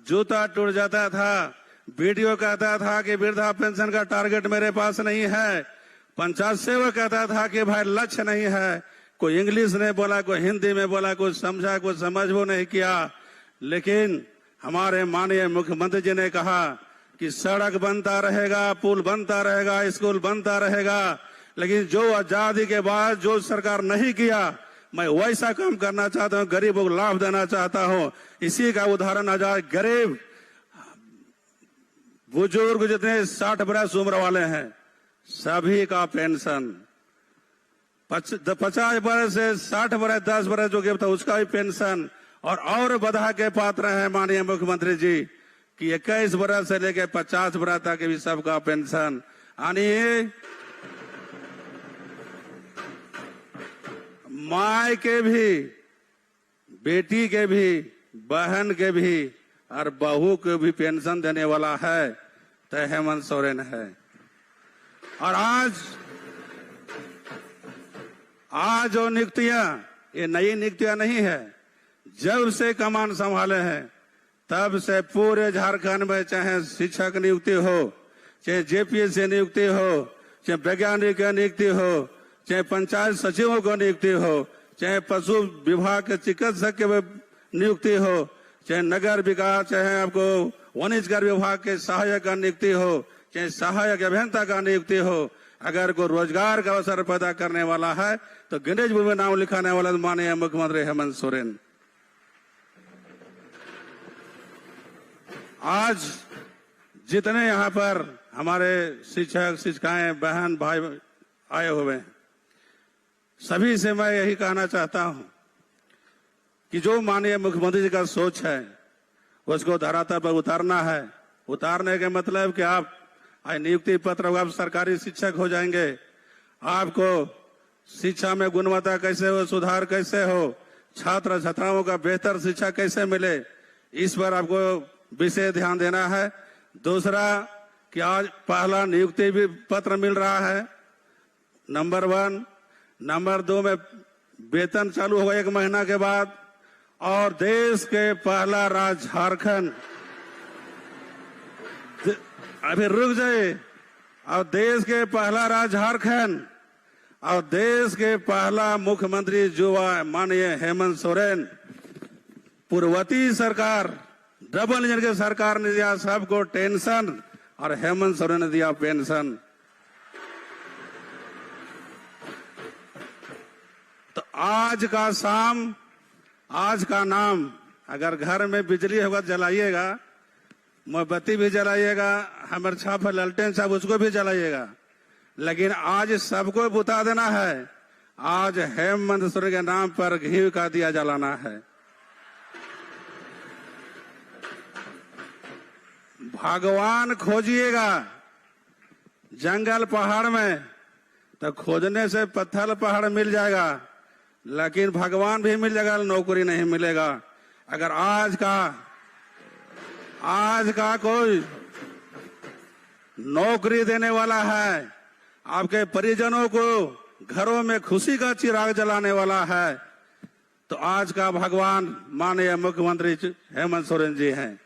जूता टूट जाता था, वीडियो कहता था कि वृद्धा पेंशन का टारगेट मेरे पास नहीं है, पंचायत सेवक कहता था कि भाई लक्ष्य नहीं है, कोई इंग्लिश में बोला, कोई हिंदी में बोला, कुछ समझा, कुछ समझ वो नहीं किया। लेकिन हमारे माननीय मुख्यमंत्री जी ने कहा कि सड़क बनता रहेगा, पुल बनता रहेगा, स्कूल बनता रहेगा, लेकिन जो आजादी के बाद जो सरकार नहीं किया, मैं वैसा काम करना चाहता हूं, गरीबों को लाभ देना चाहता हूं। इसी का उदाहरण आजाद गरीब बुजुर्ग जितने 60 बरस उम्र वाले हैं सभी का पेंशन, 50 बरस से 60 बरस 10 बरस जो गिर था उसका भी पेंशन, और बधा के पात्र हैं माननीय मुख्यमंत्री जी कि 21 बरस से लेकर 50 बरस तक भी सबका पेंशन। यानी माँ के भी, बेटी के भी, बहन के भी और बहू को भी पेंशन देने वाला है तो हेमंत सोरेन है। और आज जो नियुक्तियां, ये नई नियुक्तियां नहीं है, जब से कमान संभाले हैं तब से पूरे झारखंड में चाहे शिक्षक नियुक्ति हो, चाहे जेपीएससी नियुक्ति हो, चाहे वैज्ञानिक की नियुक्ति हो, चाहे पंचायत सचिवों को नियुक्ति हो, चाहे पशु विभाग के चिकित्सक के नियुक्ति हो, चाहे नगर विकास, चाहे आपको वाणिज्य विभाग के सहायक का नियुक्ति हो, चाहे सहायक अभियंता का नियुक्ति हो, अगर कोई रोजगार का अवसर पैदा करने वाला है तो गिनेज बुक में नाम लिखाने वाला माननीय मुख्यमंत्री हेमंत सोरेन। आज जितने यहाँ पर हमारे शिक्षक, शिक्षिकाएं, बहन, भाई आए हुए हैं, सभी से मैं यही कहना चाहता हूं कि जो माननीय मुख्यमंत्री जी का सोच है उसको धरातल पर उतारना है। उतारने के मतलब कि आप नियुक्ति पत्र, आप सरकारी शिक्षक हो जाएंगे, आपको शिक्षा में गुणवत्ता कैसे हो, सुधार कैसे हो, छात्र छात्राओं का बेहतर शिक्षा कैसे मिले, इस पर आपको विशेष ध्यान देना है। दूसरा कि आज पहला नियुक्ति भी पत्र मिल रहा है, नंबर 1। नंबर 2 में वेतन चालू होगा 1 महीना के बाद, और देश के पहला राज्य झारखंड, अभी रुक जाए, और देश के पहला राज्य झारखंड और देश के पहला मुख्यमंत्री युवा माननीय हेमंत सोरेन। पूर्ववर्ती सरकार, डबल इंजन की सरकार ने दिया सबको टेंशन और हेमंत सोरेन ने दिया पेंशन। तो आज का शाम, आज का नाम, अगर घर में बिजली होगा जलाइएगा, मोमबत्ती भी जलाइएगा, हमर छाप ललटेन साहब उसको भी जलाइएगा, लेकिन आज सबको बुता देना है। आज हेमंत सोरेन के नाम पर घी का दिया जलाना है। भगवान खोजिएगा जंगल पहाड़ में तो खोजने से पत्थर पहाड़ मिल जाएगा, लेकिन भगवान भी मिल जाएगा, नौकरी नहीं मिलेगा। अगर आज का कोई नौकरी देने वाला है, आपके परिजनों को घरों में खुशी का चिराग जलाने वाला है, तो आज का भगवान माननीय मुख्यमंत्री हेमंत सोरेन जी हैं।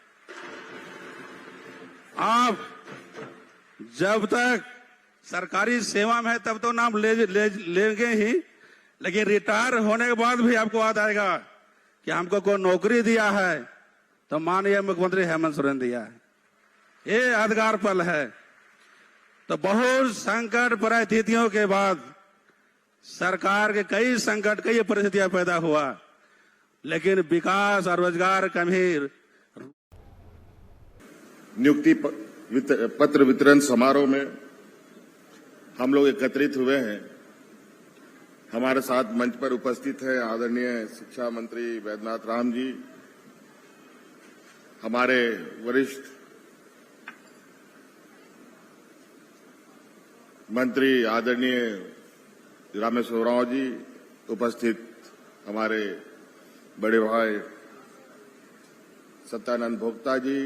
आप जब तक सरकारी सेवा में है तब तो नाम लेंगे ही, लेकिन रिटायर होने के बाद भी आपको याद आएगा कि हमको कोई नौकरी दिया है तो माननीय मुख्यमंत्री हेमंत सोरेन दिया है। ये यादगार पल है। तो बहुत संकट परिस्थितियों के बाद सरकार के कई संकट, कई परिस्थितियां पैदा हुआ, लेकिन विकास और रोजगार कभी। नियुक्ति पत्र वितरण समारोह में हम लोग एकत्रित हुए हैं। हमारे साथ मंच पर उपस्थित है आदरणीय शिक्षा मंत्री वैद्यनाथ राम जी, हमारे वरिष्ठ मंत्री आदरणीय रामेश्वर उरांव जी, उपस्थित हमारे बड़े भाई सत्यानंद भोक्ता जी,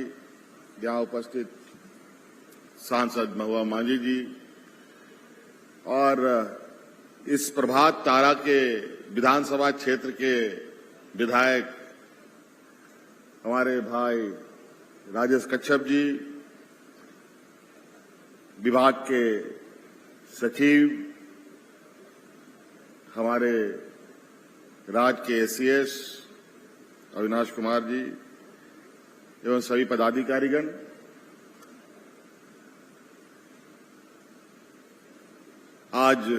यहाँ उपस्थित सांसद महुआ मांझी जी और इस प्रभात तारा के विधानसभा क्षेत्र के विधायक हमारे भाई राजेश कच्छप जी, विभाग के सचिव हमारे राज्य के एसीएस अविनाश कुमार जी एवं सभी पदाधिकारीगण, आज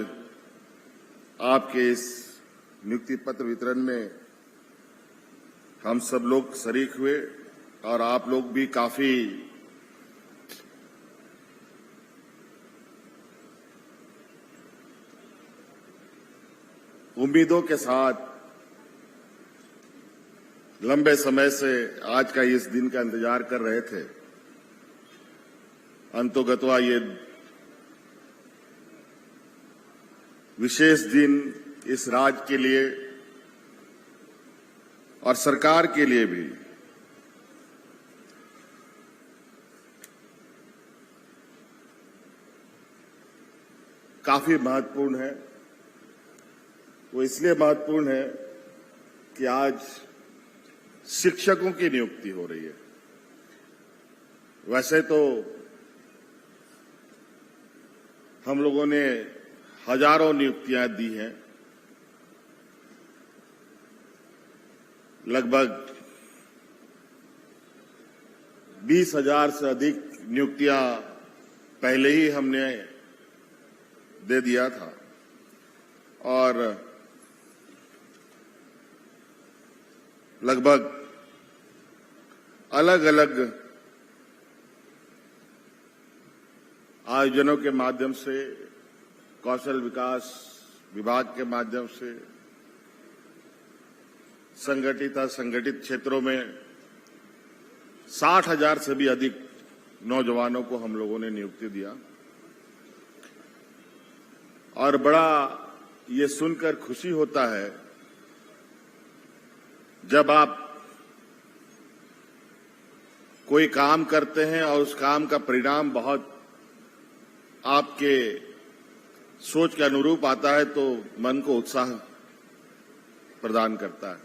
आपके इस नियुक्ति पत्र वितरण में हम सब लोग शरीक हुए और आप लोग भी काफी उम्मीदों के साथ लंबे समय से आज का इस दिन का इंतजार कर रहे थे। अंतोगत्वा ये विशेष दिन इस राज्य के लिए और सरकार के लिए भी काफी महत्वपूर्ण है। वो इसलिए महत्वपूर्ण है कि आज शिक्षकों की नियुक्ति हो रही है। वैसे तो हम लोगों ने हजारों नियुक्तियां दी हैं, लगभग 20,000 से अधिक नियुक्तियां पहले ही हमने दे दिया था और लगभग अलग अलग आयोजनों के माध्यम से, कौशल विकास विभाग के माध्यम से, संगठित असंगठित क्षेत्रों में 60,000 से भी अधिक नौजवानों को हम लोगों ने नियुक्ति दिया। और बड़ा ये सुनकर खुशी होता है जब आप कोई काम करते हैं और उस काम का परिणाम बहुत आपके सोच के अनुरूप आता है तो मन को उत्साह प्रदान करता है।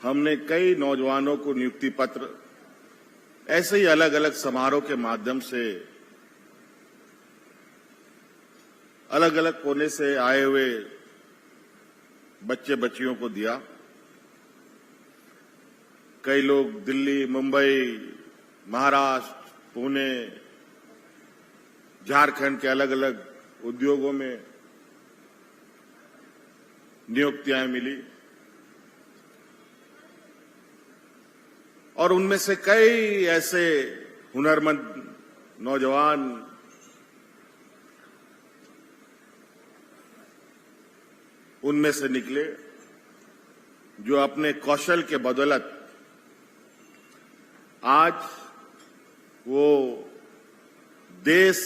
हमने कई नौजवानों को नियुक्ति पत्र ऐसे ही अलग अलग समारोह के माध्यम से अलग अलग कोने से आए हुए बच्चे बच्चियों को दिया। कई लोग दिल्ली, मुंबई, महाराष्ट्र, पुणे, झारखंड के अलग अलग उद्योगों में नियुक्तियां मिली और उनमें से कई ऐसे हुनरमंद नौजवान उनमें से निकले जो अपने कौशल के बदौलत आज वो देश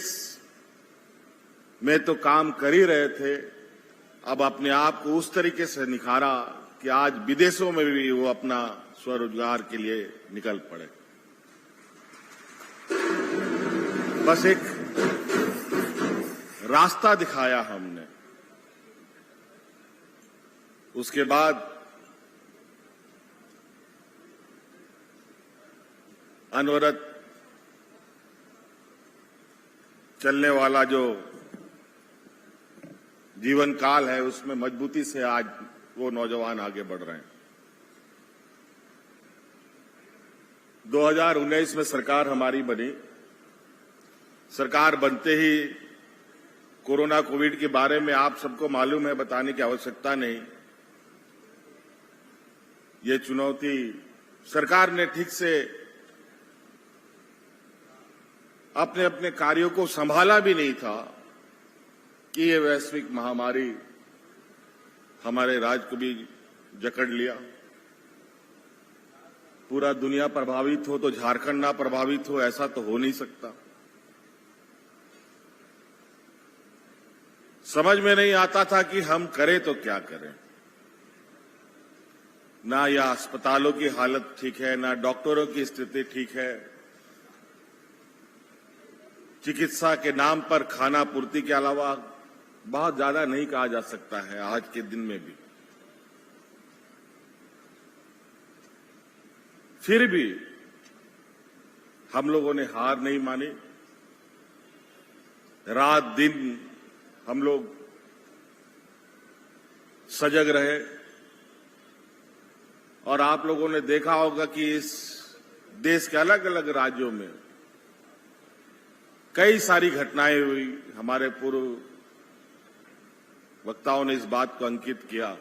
में तो काम कर ही रहे थे, अब अपने आप को उस तरीके से निखारा कि आज विदेशों में भी वो अपना स्वरोजगार के लिए निकल पड़े। बस एक रास्ता दिखाया हमने। उसके बाद अनवरत चलने वाला जो जीवन काल है उसमें मजबूती से आज वो नौजवान आगे बढ़ रहे हैं। 2019 में सरकार हमारी बनी। सरकार बनते ही कोरोना कोविड के बारे में आप सबको मालूम है, बताने की आवश्यकता नहीं। ये चुनौती सरकार ने ठीक से अपने अपने कार्यों को संभाला भी नहीं था कि ये वैश्विक महामारी हमारे राज्य को भी जकड़ लिया। पूरा दुनिया प्रभावित हो तो झारखंड ना प्रभावित हो, ऐसा तो हो नहीं सकता। समझ में नहीं आता था कि हम करें तो क्या करें। ना या अस्पतालों की हालत ठीक है, ना डॉक्टरों की स्थिति ठीक है। चिकित्सा के नाम पर खाना पूर्ति के अलावा बहुत ज्यादा नहीं कहा जा सकता है आज के दिन में भी। फिर भी हम लोगों ने हार नहीं मानी। रात दिन हम लोग सजग रहे और आप लोगों ने देखा होगा कि इस देश के अलग अलग राज्यों में कई सारी घटनाएं हुई। हमारे पूर्व वक्ताओं ने इस बात को अंकित किया,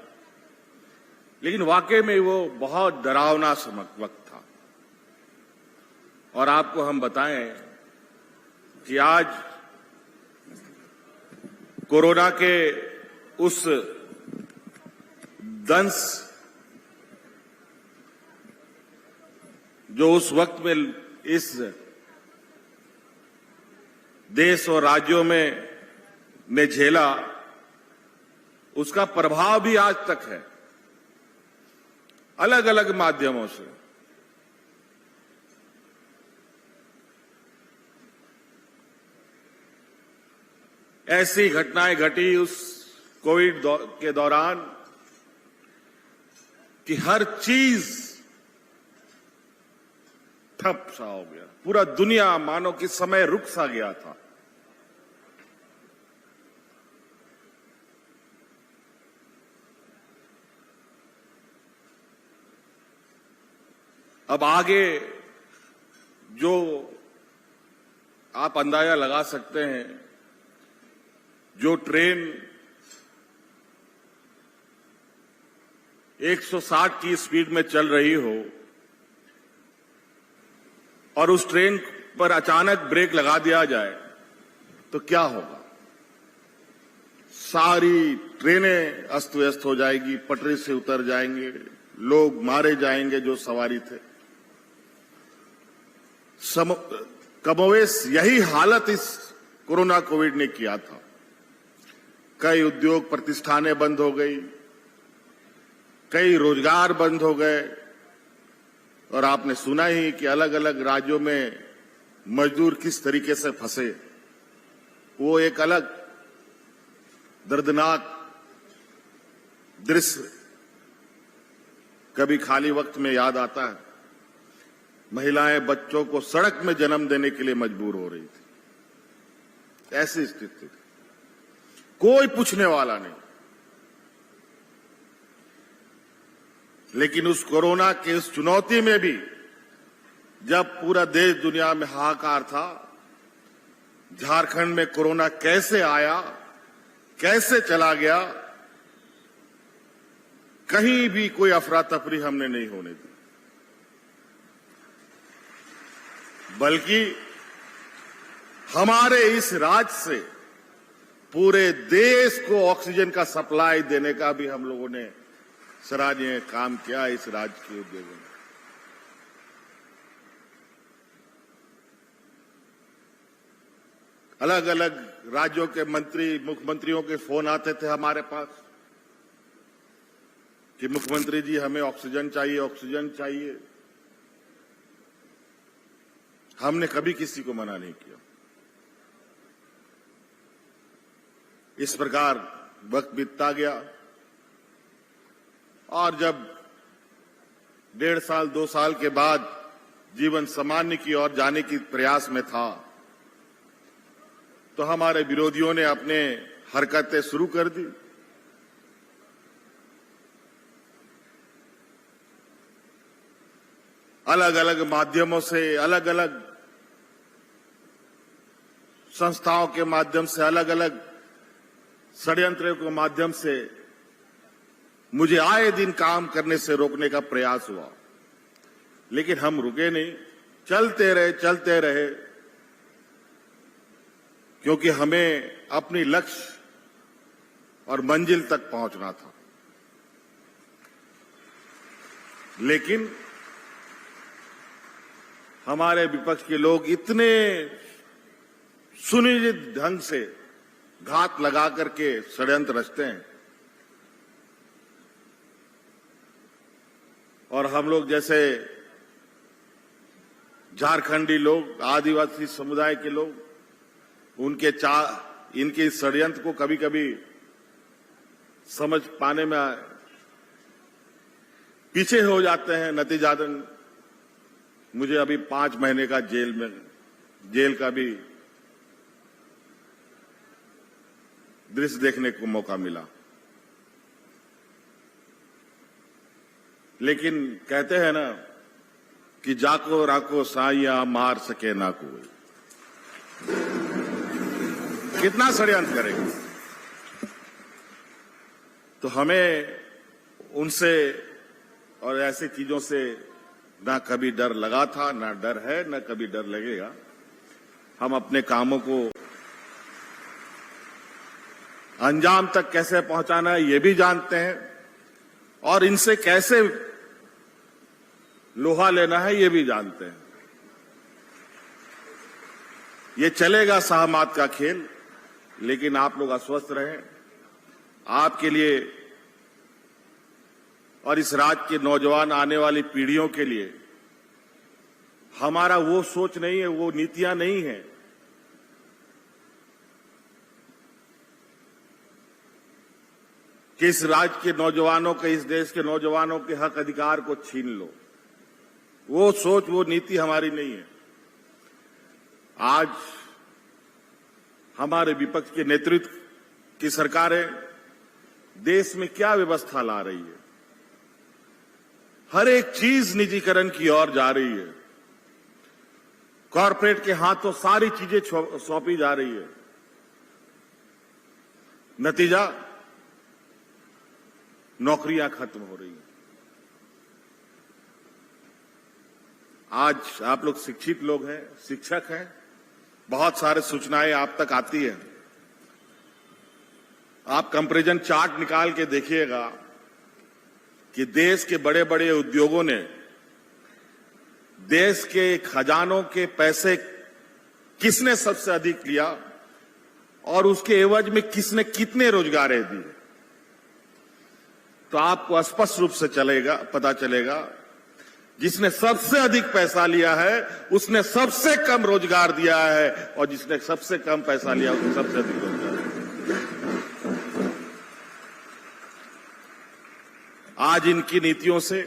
लेकिन वाकई में वो बहुत डरावना वक्त था। और आपको हम बताएं कि आज कोरोना के उस दंश जो उस वक्त में इस देश और राज्यों में ने झेला, उसका प्रभाव भी आज तक है अलग अलग माध्यमों से। ऐसी घटनाएं घटी उस कोविड के दौरान कि हर चीज ठप सा हो गया। पूरा दुनिया मानो कि समय रुक सा गया था। अब आगे जो आप अंदाजा लगा सकते हैं, जो ट्रेन 160 की स्पीड में चल रही हो और उस ट्रेन पर अचानक ब्रेक लगा दिया जाए तो क्या होगा? सारी ट्रेनें अस्त व्यस्त हो जाएगी, पटरी से उतर जाएंगे, लोग मारे जाएंगे जो सवारी थे। कमोवेश यही हालत इस कोरोना कोविड ने किया था। कई उद्योग प्रतिष्ठानें बंद हो गई, कई रोजगार बंद हो गए और आपने सुना ही कि अलग अलग राज्यों में मजदूर किस तरीके से फंसे। वो एक अलग दर्दनाक दृश्य कभी खाली वक्त में याद आता है। महिलाएं बच्चों को सड़क में जन्म देने के लिए मजबूर हो रही थी। ऐसी स्थिति थी, कोई पूछने वाला नहीं। लेकिन उस कोरोना के उस चुनौती में भी जब पूरा देश दुनिया में हाहाकार था, झारखंड में कोरोना कैसे आया, कैसे चला गया, कहीं भी कोई अफरा तफरी हमने नहीं होने दी, बल्कि हमारे इस राज्य से पूरे देश को ऑक्सीजन का सप्लाई देने का भी हम लोगों ने सराहनीय काम किया इस राज्य के उद्योगों में। अलग अलग राज्यों के मंत्री, मुख्यमंत्रियों के फोन आते थे हमारे पास कि मुख्यमंत्री जी हमें ऑक्सीजन चाहिए, ऑक्सीजन चाहिए। हमने कभी किसी को मना नहीं किया। इस प्रकार वक्त बीतता गया और जब 1.5 साल 2 साल के बाद जीवन सामान्य की ओर जाने की प्रयास में था, तो हमारे विरोधियों ने अपने हरकतें शुरू कर दी। अलग अलग माध्यमों से, अलग अलग संस्थाओं के माध्यम से, अलग अलग षड्यंत्रों के माध्यम से मुझे आए दिन काम करने से रोकने का प्रयास हुआ, लेकिन हम रुके नहीं, चलते रहे, क्योंकि हमें अपनी लक्ष्य और मंजिल तक पहुंचना था। लेकिन हमारे विपक्ष के लोग इतने सुनिश्चित ढंग से घात लगा करके षड्यंत्र रचते हैं। और हम लोग जैसे झारखंडी लोग, आदिवासी समुदाय के लोग, इनके इस षड्यंत्र को कभी कभी समझ पाने में पीछे हो जाते हैं। नतीजातन मुझे अभी 5 महीने का जेल का भी दृश्य देखने को मौका मिला। लेकिन कहते हैं ना कि जाको राको साइया मार सके ना कोई। कितना षड्यंत्र करेंगे? तो हमें उनसे और ऐसी चीजों से ना कभी डर लगा था, ना डर है, ना कभी डर लगेगा। हम अपने कामों को अंजाम तक कैसे पहुंचाना है ये भी जानते हैं, और इनसे कैसे लोहा लेना है ये भी जानते हैं। ये चलेगा सहमत का खेल, लेकिन आप लोग आश्वस्त रहें। आपके लिए और इस राज्य के नौजवान आने वाली पीढ़ियों के लिए हमारा वो सोच नहीं है, वो नीतियां नहीं है कि इस राज्य के नौजवानों के, इस देश के नौजवानों के हक अधिकार को छीन लो। वो सोच, वो नीति हमारी नहीं है। आज हमारे विपक्ष के नेतृत्व की सरकारें देश में क्या व्यवस्था ला रही है? हर एक चीज निजीकरण की ओर जा रही है। कॉरपोरेट के हाथों सारी चीजें सौंपी जा रही है। नतीजा, नौकरियां खत्म हो रही हैं। आज आप लोग शिक्षित लोग हैं, शिक्षक हैं, बहुत सारे सूचनाएं आप तक आती है। आप कंपैरिजन चार्ट निकाल के देखिएगा कि देश के बड़े बड़े उद्योगों ने देश के खजानों के पैसे किसने सबसे अधिक लिया और उसके एवज में किसने कितने रोजगारें दिए, तो आपको स्पष्ट रूप से पता चलेगा जिसने सबसे अधिक पैसा लिया है उसने सबसे कम रोजगार दिया है, और जिसने सबसे कम पैसा लिया उसने सबसे अधिक रोजगार दिया। आज इनकी नीतियों से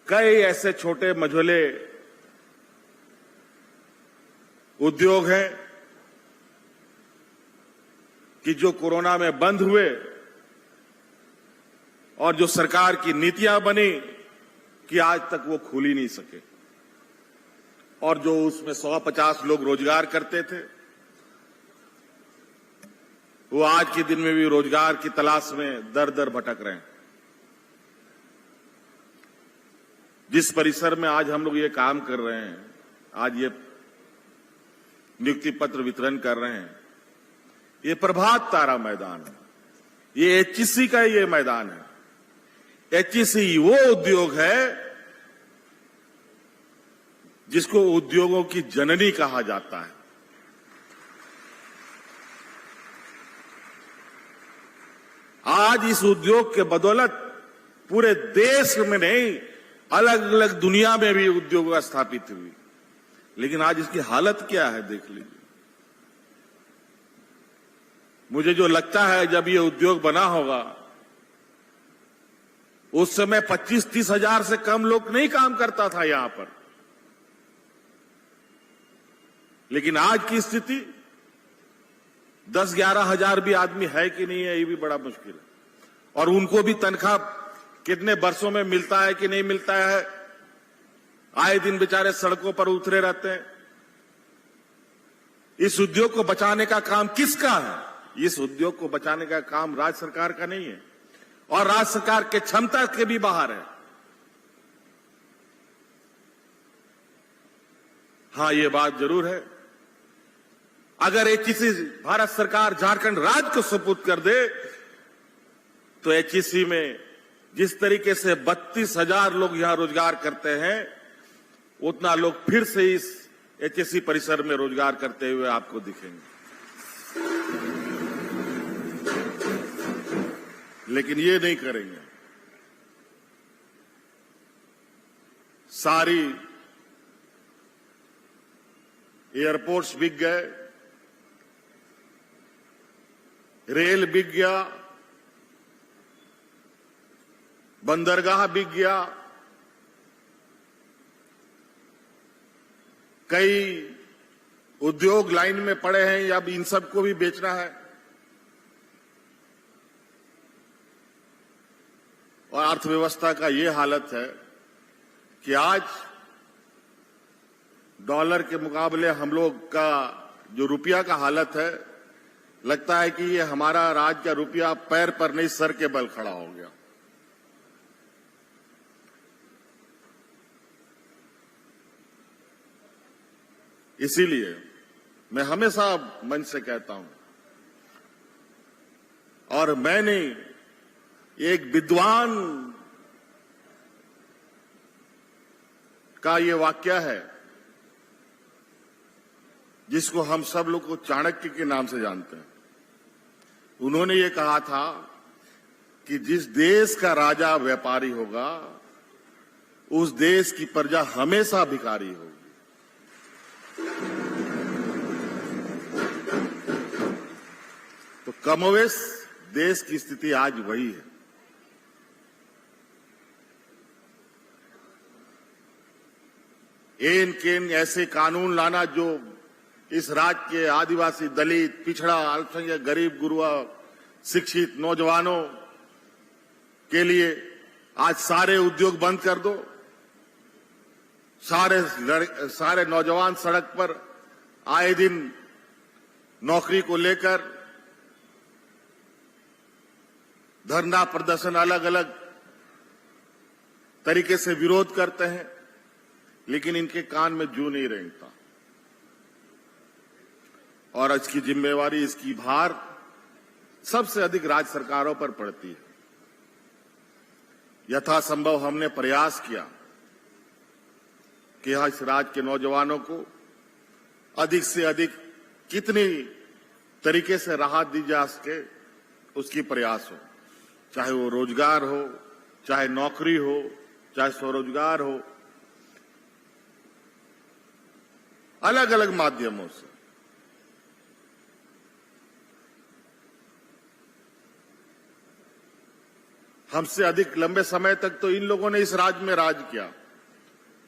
कई ऐसे छोटे मझोले उद्योग हैं कि जो कोरोना में बंद हुए और जो सरकार की नीतियां बनी कि आज तक वो खुल ही नहीं सके, और जो उसमें 150 लोग रोजगार करते थे वो आज के दिन में भी रोजगार की तलाश में दर दर भटक रहे हैं। जिस परिसर में आज हम लोग ये काम कर रहे हैं, आज ये नियुक्ति पत्र वितरण कर रहे हैं, ये प्रभात तारा मैदान है, ये एचईसी का ये मैदान है। एचईसी वो उद्योग है जिसको उद्योगों की जननी कहा जाता है। आज इस उद्योग के बदौलत पूरे देश में नहीं, अलग अलग दुनिया में भी उद्योग स्थापित हुई। लेकिन आज इसकी हालत क्या है देख लीजिए। मुझे जो लगता है जब ये उद्योग बना होगा उस समय 25-30 हजार से कम लोग नहीं काम करता था यहां पर, लेकिन आज की स्थिति 10-11 हजार भी आदमी है कि नहीं है ये भी बड़ा मुश्किल है। और उनको भी तनख्वाह कितने वर्षों में मिलता है कि नहीं मिलता है, आए दिन बेचारे सड़कों पर उतरे रहते हैं। इस उद्योग को बचाने का काम किसका है? इस उद्योग को बचाने का काम राज्य सरकार का नहीं है, और राज्य सरकार के क्षमता के भी बाहर है। हां, ये बात जरूर है, अगर एचईसी भारत सरकार झारखंड राज्य को सुपुर्द कर दे तो एचईसी में जिस तरीके से 32,000 लोग यहां रोजगार करते हैं उतना लोग फिर से इस एचईसी परिसर में रोजगार करते हुए आपको दिखेंगे। लेकिन ये नहीं करेंगे। सारी एयरपोर्ट्स बिक गए, रेल बिक गया, बंदरगाह बिक गया, कई उद्योग लाइन में पड़े हैं, या अब इन सबको भी बेचना है। और अर्थव्यवस्था का ये हालत है कि आज डॉलर के मुकाबले हम लोग का जो रुपया का हालत है, लगता है कि ये हमारा राज्य का रुपया पैर पर नहीं सर के बल खड़ा हो गया। इसीलिए मैं हमेशा मन से कहता हूं, और मैंने एक विद्वान का ये वाक्य है जिसको हम सब लोग को चाणक्य के नाम से जानते हैं। उन्होंने ये कहा था कि जिस देश का राजा व्यापारी होगा, उस देश की प्रजा हमेशा भिखारी होगी। तो कमोवेश देश की स्थिति आज वही है। एन केन ऐसे कानून लाना जो इस राज्य के आदिवासी, दलित, पिछड़ा, अल्पसंख्यक, गरीब, गुरुआ, शिक्षित नौजवानों के लिए आज सारे उद्योग बंद कर दो, सारे नौजवान सड़क पर आए दिन नौकरी को लेकर धरना प्रदर्शन अलग अलग तरीके से विरोध करते हैं, लेकिन इनके कान में जू नहीं रेंगता। और इसकी जिम्मेवारी, इसकी भार सबसे अधिक राज्य सरकारों पर पड़ती है। यथासंभव हमने प्रयास किया कि इस राज्य के नौजवानों को अधिक से अधिक कितनी तरीके से राहत दी जा सके, उसकी प्रयास हो, चाहे वो रोजगार हो, चाहे नौकरी हो, चाहे स्वरोजगार हो, अलग अलग माध्यमों से। हमसे अधिक लंबे समय तक तो इन लोगों ने इस राज्य में राज किया,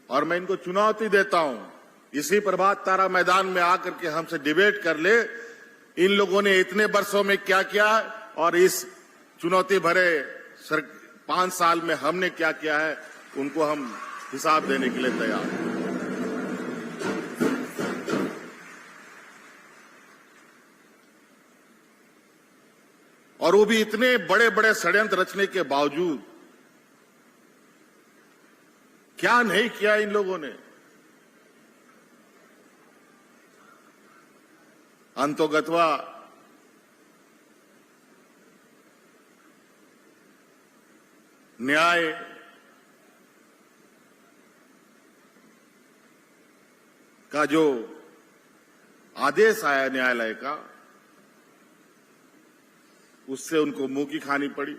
और मैं इनको चुनौती देता हूं, इसी प्रभात तारा मैदान में आकर के हमसे डिबेट कर ले, इन लोगों ने इतने वर्षों में क्या किया और इस चुनौती भरे 5 साल में हमने क्या किया है, उनको हम हिसाब देने के लिए तैयार हैं। और वो भी इतने बड़े बड़े षड्यंत्र रचने के बावजूद क्या नहीं किया इन लोगों ने। अंतोगत्वा न्याय का जो आदेश आया न्यायालय का, उससे उनको मुंह की खानी पड़ी।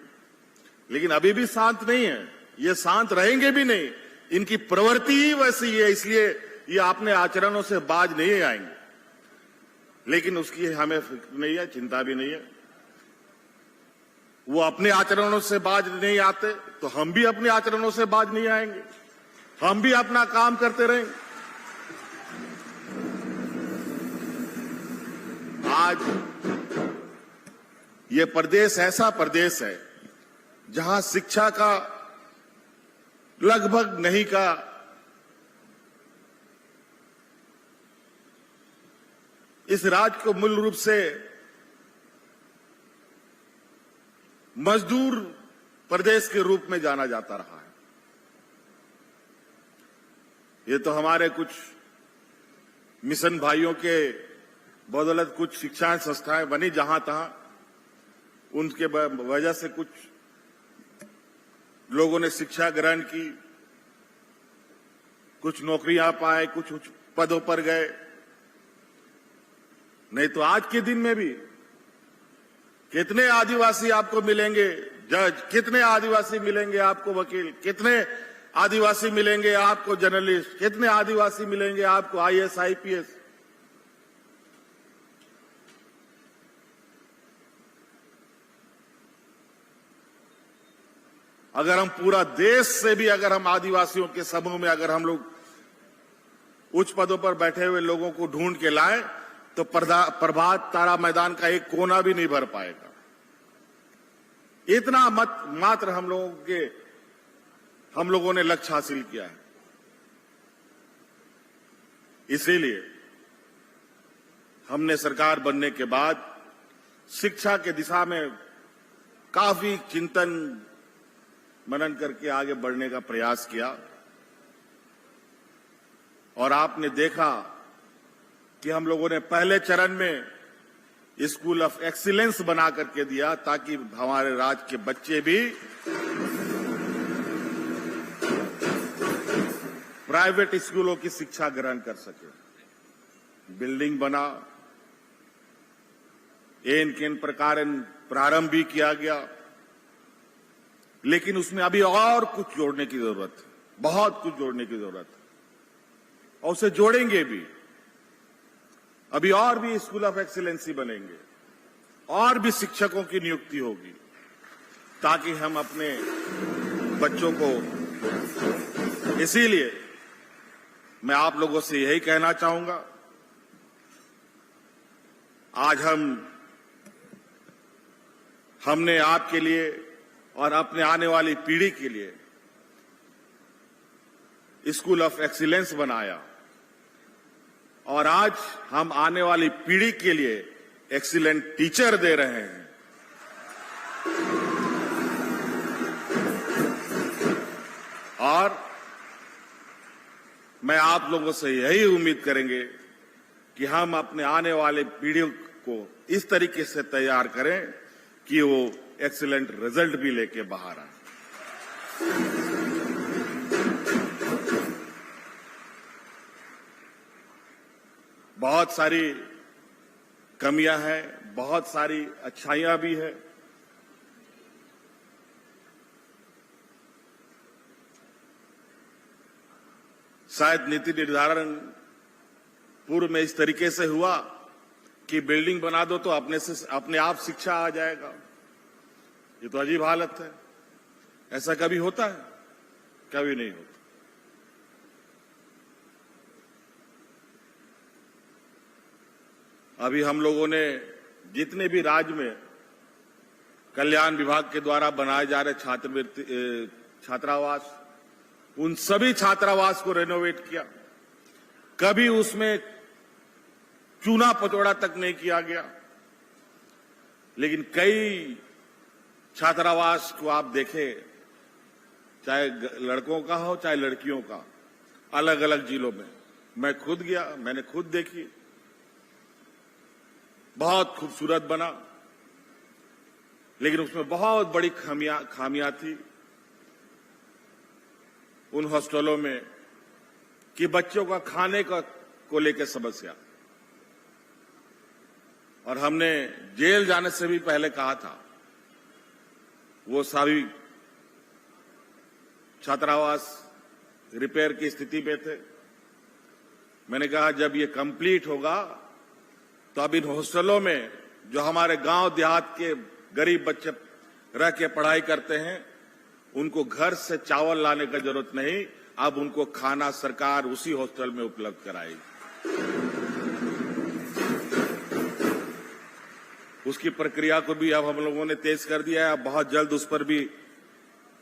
लेकिन अभी भी शांत नहीं है, ये शांत रहेंगे भी नहीं। इनकी प्रवृत्ति ही वैसी है, इसलिए ये अपने आचरणों से बाज नहीं आएंगे। लेकिन उसकी हमें फिक्र नहीं है, चिंता भी नहीं है। वो अपने आचरणों से बाज नहीं आते तो हम भी अपने आचरणों से बाज नहीं आएंगे, हम भी अपना काम करते रहेंगे। आज ये प्रदेश ऐसा प्रदेश है जहां शिक्षा का लगभग नहीं का इस राज्य को मूल रूप से मजदूर प्रदेश के रूप में जाना जाता रहा है। ये तो हमारे कुछ मिशन भाइयों के बदौलत कुछ शिक्षा संस्थाएं बनी जहां तहां, उनके वजह से कुछ लोगों ने शिक्षा ग्रहण की, कुछ नौकरियां पाए, कुछ उच्च पदों पर गए। नहीं तो आज के दिन में भी कितने आदिवासी आपको मिलेंगे जज, कितने आदिवासी मिलेंगे आपको वकील, कितने आदिवासी मिलेंगे आपको जर्नलिस्ट, कितने आदिवासी मिलेंगे आपको आईएएस आईपीएस। अगर हम पूरा देश से भी अगर हम आदिवासियों के समूह में अगर हम लोग उच्च पदों पर बैठे हुए लोगों को ढूंढ के लाएं तो प्रभात तारा मैदान का एक कोना भी नहीं भर पाएगा। इतना मात्र हम लोगों ने लक्ष्य हासिल किया है। इसीलिए हमने सरकार बनने के बाद शिक्षा के दिशा में काफी चिंतन मनन करके आगे बढ़ने का प्रयास किया और आपने देखा कि हम लोगों ने पहले चरण में स्कूल ऑफ एक्सीलेंस बना करके दिया ताकि हमारे राज्य के बच्चे भी प्राइवेट स्कूलों की शिक्षा ग्रहण कर सके। बिल्डिंग बना, एन केन प्रकार प्रारंभ भी किया गया, लेकिन उसमें अभी और कुछ जोड़ने की जरूरत है, बहुत कुछ जोड़ने की जरूरत है और उसे जोड़ेंगे भी। अभी और भी स्कूल ऑफ एक्सीलेंसी बनेंगे और भी शिक्षकों की नियुक्ति होगी ताकि हम अपने बच्चों को, इसीलिए मैं आप लोगों से यही कहना चाहूंगा, आज हमने आपके लिए और अपने आने वाली पीढ़ी के लिए स्कूल ऑफ एक्सीलेंस बनाया और आज हम आने वाली पीढ़ी के लिए एक्सीलेंट टीचर दे रहे हैं। और मैं आप लोगों से यही उम्मीद करेंगे कि हम अपने आने वाले पीढ़ियों को इस तरीके से तैयार करें कि वो एक्सीलेंट रिजल्ट भी लेके बाहर आए। बहुत सारी कमियां हैं, बहुत सारी अच्छाइयां भी है। शायद नीति निर्धारण पूर्व में इस तरीके से हुआ कि बिल्डिंग बना दो तो अपने आप शिक्षा आ जाएगा। ये तो अजीब हालत है। ऐसा कभी होता है? कभी नहीं होता। अभी हम लोगों ने जितने भी राज्य में कल्याण विभाग के द्वारा बनाए जा रहे छात्रावास, उन सभी छात्रावास को रेनोवेट किया। कभी उसमें चूना पचौड़ा तक नहीं किया गया, लेकिन कई छात्रावास को आप देखें, चाहे लड़कों का हो चाहे लड़कियों का, अलग अलग जिलों में। मैं खुद गया, मैंने खुद देखी, बहुत खूबसूरत बना, लेकिन उसमें बहुत बड़ी खामियां थी उन हॉस्टलों में कि बच्चों का खाने को लेकर समस्या। और हमने जेल जाने से भी पहले कहा था, वो सभी छात्रावास रिपेयर की स्थिति में थे। मैंने कहा जब ये कंप्लीट होगा तो अब इन हॉस्टलों में जो हमारे गांव देहात के गरीब बच्चे रह के पढ़ाई करते हैं, उनको घर से चावल लाने का जरूरत नहीं, अब उनको खाना सरकार उसी हॉस्टल में उपलब्ध कराएगी। उसकी प्रक्रिया को भी अब हम लोगों ने तेज कर दिया है। अब बहुत जल्द उस पर भी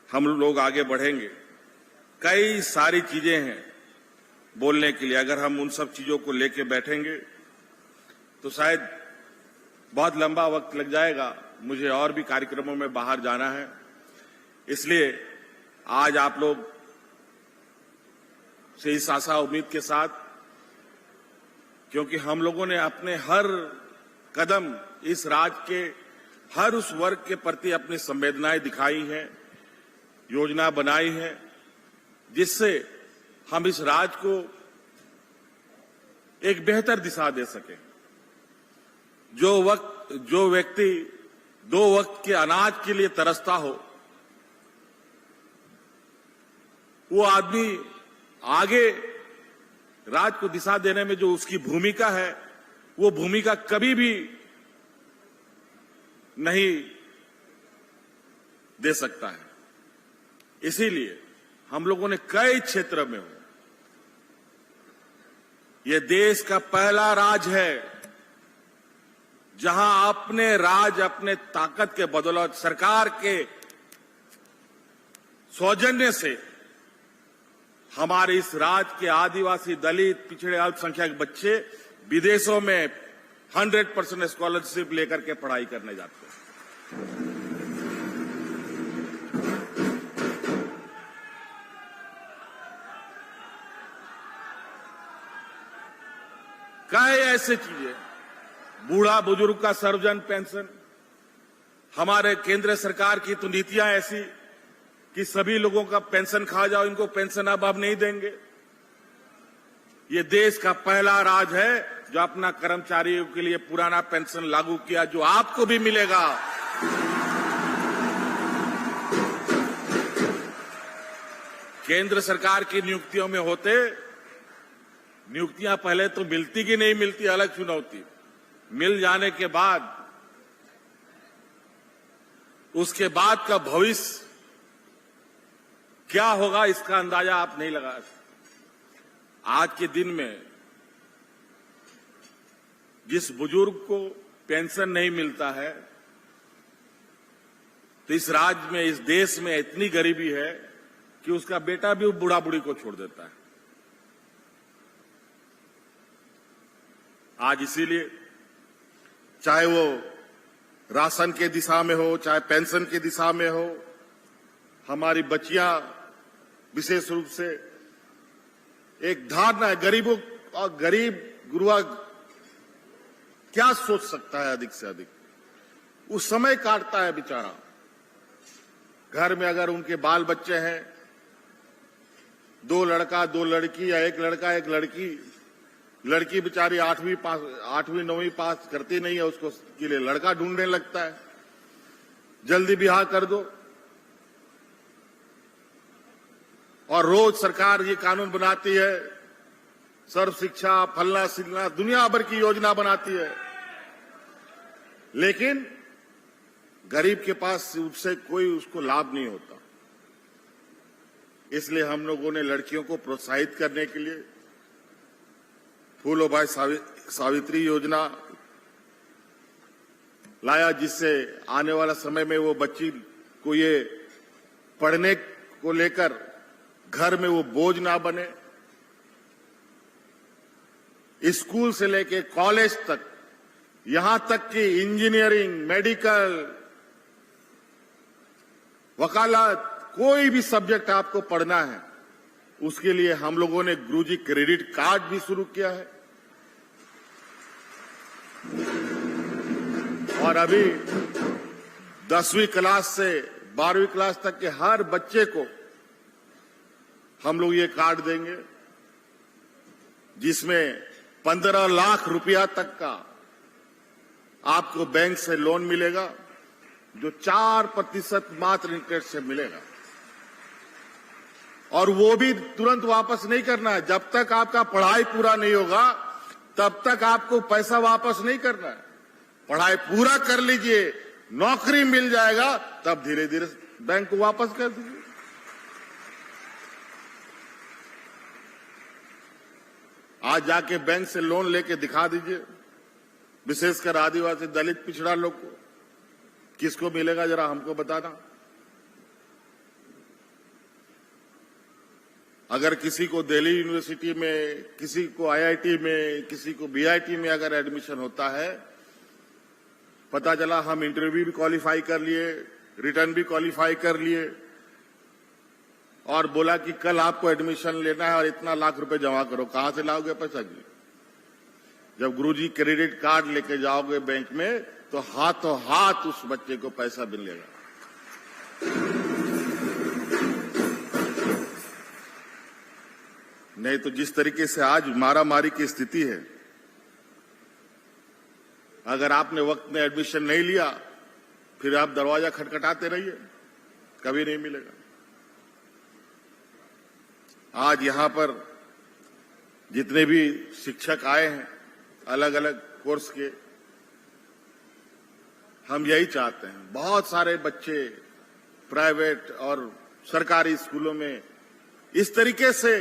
हम लोग आगे बढ़ेंगे। कई सारी चीजें हैं बोलने के लिए। अगर हम उन सब चीजों को लेके बैठेंगे तो शायद बहुत लंबा वक्त लग जाएगा। मुझे और भी कार्यक्रमों में बाहर जाना है, इसलिए आज आप लोग से इस आशा उम्मीद के साथ, क्योंकि हम लोगों ने अपने हर कदम इस राज्य के हर उस वर्ग के प्रति अपनी संवेदनाएं दिखाई हैं, योजना बनाई है, जिससे हम इस राज्य को एक बेहतर दिशा दे सकें। जो व्यक्ति 2 वक्त के अनाज के लिए तरसता हो, वो आदमी आगे राज्य को दिशा देने में जो उसकी भूमिका है, वो भूमिका कभी भी नहीं दे सकता है। इसीलिए हम लोगों ने कई क्षेत्र में ये देश का पहला राज्य है जहां अपने राज्य अपने ताकत के बदौलत सरकार के सौजन्य से हमारे इस राज्य के आदिवासी, दलित, पिछड़े, अल्पसंख्यक बच्चे विदेशों में 100% स्कॉलरशिप लेकर के पढ़ाई करने जाते हैं। कई ऐसे चीजें, बूढ़ा बुजुर्ग का सर्वजन पेंशन, हमारे केंद्र सरकार की तो नीतियां ऐसी कि सभी लोगों का पेंशन खा जाओ, इनको पेंशन अब नहीं देंगे। ये देश का पहला राज्य है जो अपना कर्मचारियों के लिए पुराना पेंशन लागू किया, जो आपको भी मिलेगा। केंद्र सरकार की नियुक्तियों में होते, नियुक्तियां पहले तो मिलती कि नहीं मिलती अलग चुनौती, मिल जाने के बाद उसके बाद का भविष्य क्या होगा इसका अंदाजा आप नहीं लगा सकते। आज के दिन में जिस बुजुर्ग को पेंशन नहीं मिलता है, तो इस राज्य में, इस देश में इतनी गरीबी है कि उसका बेटा भी बूढ़ा बूढ़ी को छोड़ देता है। आज इसीलिए चाहे वो राशन के दिशा में हो, चाहे पेंशन की दिशा में हो, हमारी बच्चियां विशेष रूप से एक धारणा है, गरीबों और गरीब गुरुआ क्या सोच सकता है अधिक से अधिक, उस समय काटता है बेचारा। घर में अगर उनके बाल बच्चे हैं, 2 लड़का 2 लड़की या 1 लड़का 1 लड़की, लड़की बेचारी 8वीं 9वीं पास करती नहीं है, उसको के लिए लड़का ढूंढने लगता है, जल्दी ब्याह कर दो। और रोज सरकार ये कानून बनाती है, सर्व शिक्षा, फलना सिलना, दुनिया भर की योजना बनाती है, लेकिन गरीब के पास उससे कोई उसको लाभ नहीं होता। इसलिए हम लोगों ने लड़कियों को प्रोत्साहित करने के लिए फूलोबाई सावित्री योजना लाया, जिससे आने वाला समय में वो बच्ची को ये पढ़ने को लेकर घर में वो बोझ ना बने। स्कूल से लेके कॉलेज तक, यहां तक कि इंजीनियरिंग, मेडिकल, वकालत, कोई भी सब्जेक्ट आपको पढ़ना है, उसके लिए हम लोगों ने गुरुजी क्रेडिट कार्ड भी शुरू किया है। और अभी 10वीं क्लास से 12वीं क्लास तक के हर बच्चे को हम लोग ये कार्ड देंगे, जिसमें 15 लाख रुपया तक का आपको बैंक से लोन मिलेगा, जो 4% मात्र इंटरेस्ट से मिलेगा। और वो भी तुरंत वापस नहीं करना है, जब तक आपका पढ़ाई पूरा नहीं होगा तब तक आपको पैसा वापस नहीं करना है। पढ़ाई पूरा कर लीजिए, नौकरी मिल जाएगा, तब धीरे धीरे बैंक को वापस कर दीजिए। आज जाके बैंक से लोन लेके दिखा दीजिए, विशेषकर आदिवासी, दलित, पिछड़ा लोग को। किसको मिलेगा जरा हमको बताना। अगर किसी को दिल्ली यूनिवर्सिटी में, किसी को आईआईटी में, किसी को बीआईटी में अगर एडमिशन होता है, पता चला हम इंटरव्यू भी क्वालिफाई कर लिए, रिटर्न भी क्वालिफाई कर लिए, और बोला कि कल आपको एडमिशन लेना है और इतना लाख रुपए जमा करो, कहां से लाओगे पैसा जी? जब गुरुजी क्रेडिट कार्ड लेके जाओगे बैंक में, तो हाथों हाथ उस बच्चे को पैसा मिलेगा। नहीं तो जिस तरीके से आज मारामारी की स्थिति है, अगर आपने वक्त में एडमिशन नहीं लिया, फिर आप दरवाजा खटखटाते रहिए, कभी नहीं मिलेगा। आज यहां पर जितने भी शिक्षक आए हैं अलग अलग कोर्स के, हम यही चाहते हैं। बहुत सारे बच्चे प्राइवेट और सरकारी स्कूलों में इस तरीके से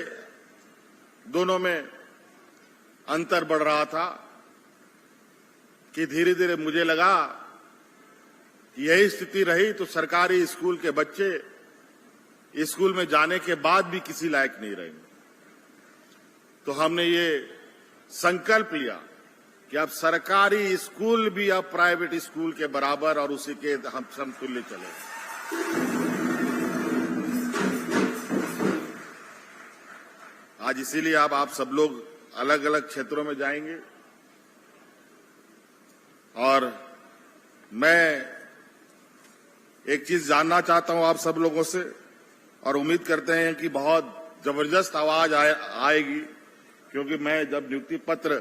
दोनों में अंतर बढ़ रहा था कि धीरे धीरे मुझे लगा कि यही स्थिति रही तो सरकारी स्कूल के बच्चे स्कूल में जाने के बाद भी किसी लायक नहीं रहेंगे। तो हमने ये संकल्प लिया कि अब सरकारी स्कूल भी अब प्राइवेट स्कूल के बराबर और उसी के हम समतुल्य चले। आज इसीलिए अब आप सब लोग अलग अलग क्षेत्रों में जाएंगे और मैं एक चीज जानना चाहता हूं आप सब लोगों से और उम्मीद करते हैं कि बहुत जबरदस्त आवाज आएगी, क्योंकि मैं जब नियुक्ति पत्र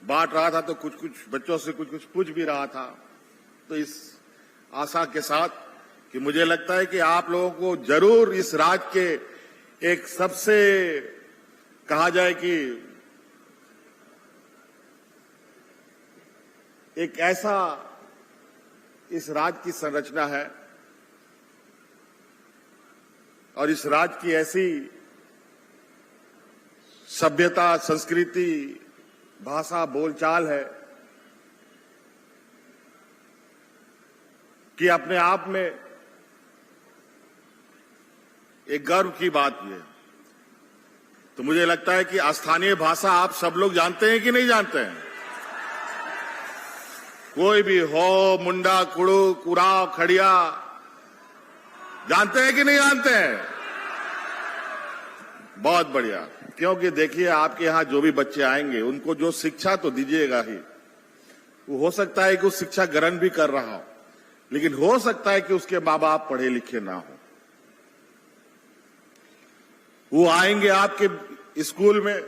बांट रहा था तो कुछ कुछ बच्चों से कुछ पूछ भी रहा था। तो इस आशा के साथ कि मुझे लगता है कि आप लोगों को जरूर इस राज्य के एक सबसे कहा जाए कि एक ऐसा इस राज्य की संरचना है और इस राज्य की ऐसी सभ्यता, संस्कृति, भाषा, बोलचाल है कि अपने आप में एक गर्व की बात ये। तो मुझे लगता है कि स्थानीय भाषा आप सब लोग जानते हैं कि नहीं जानते हैं? कोई भी हो, मुंडा, कुड़ू, कुराव, खड़िया, जानते हैं कि नहीं जानते हैं? बहुत बढ़िया। क्योंकि देखिए आपके यहां जो भी बच्चे आएंगे उनको जो शिक्षा तो दीजिएगा ही, वो हो सकता है कि उस शिक्षा ग्रहण भी कर रहा हो, लेकिन हो सकता है कि उसके माँ बाप पढ़े लिखे ना हो। वो आएंगे आपके स्कूल में,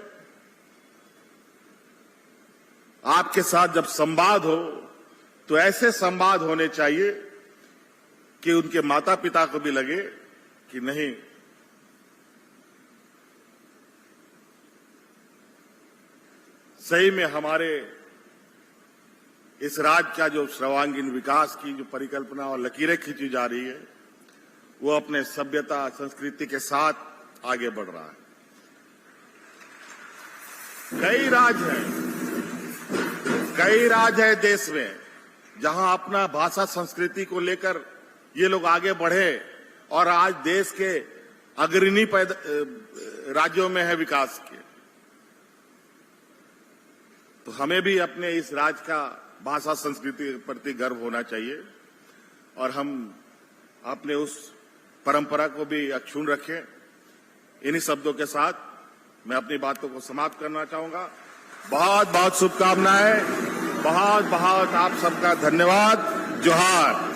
आपके साथ जब संवाद हो तो ऐसे संवाद होने चाहिए कि उनके माता पिता को भी लगे कि नहीं, सही में हमारे इस राज्य का जो सर्वांगीण विकास की जो परिकल्पना और लकीरें खींची जा रही है वो अपने सभ्यता, संस्कृति के साथ आगे बढ़ रहा है। कई राज्य है देश में जहां अपना भाषा, संस्कृति को लेकर ये लोग आगे बढ़े और आज देश के अग्रणी राज्यों में है विकास के। तो हमें भी अपने इस राज्य का भाषा, संस्कृति के प्रति गर्व होना चाहिए और हम अपने उस परंपरा को भी अक्षुण्ण रखें। इन्हीं शब्दों के साथ मैं अपनी बातों को समाप्त करना चाहूंगा। बहुत बहुत शुभकामनाएं, बहुत बहुत आप सबका धन्यवाद। जोहार।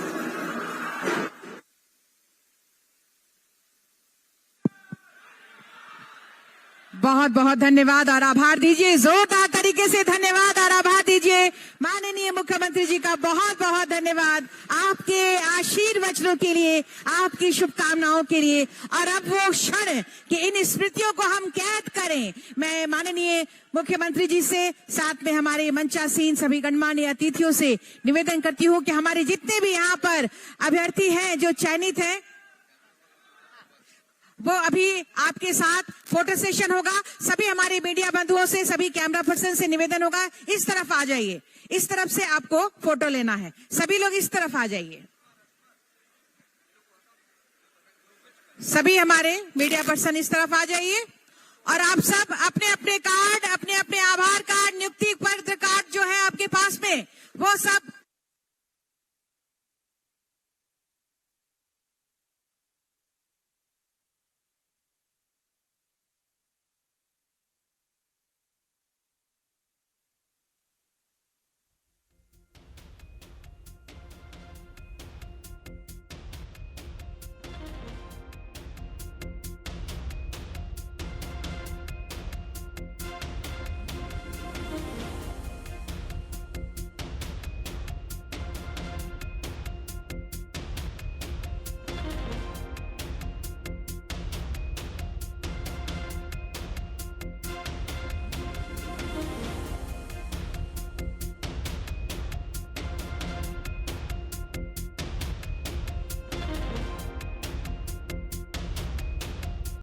बहुत बहुत धन्यवाद और आभार दीजिए, जोरदार तरीके से धन्यवाद और आभार दीजिए माननीय मुख्यमंत्री जी का। बहुत बहुत धन्यवाद आपके आशीर्वचनों के लिए, आपकी शुभकामनाओं के लिए। और अब वो क्षण कि इन स्मृतियों को हम कैद करें, मैं माननीय मुख्यमंत्री जी से साथ में हमारे मंचासीन सभी गणमान्य अतिथियों से निवेदन करती हूँ कि हमारे जितने भी यहाँ पर अभ्यर्थी हैं जो चयनित हैं, वो अभी आपके साथ फोटो सेशन होगा। सभी हमारे मीडिया बंधुओं से, सभी कैमरा पर्सन से निवेदन होगा, इस तरफ आ जाइए, इस तरफ से आपको फोटो लेना है। सभी लोग इस तरफ आ जाइए। सभी हमारे मीडिया पर्सन इस तरफ आ जाइए और आप सब अपने अपने कार्ड, अपने अपने आधार कार्ड, नियुक्ति पत्र कार्ड जो है आपके पास में, वो सब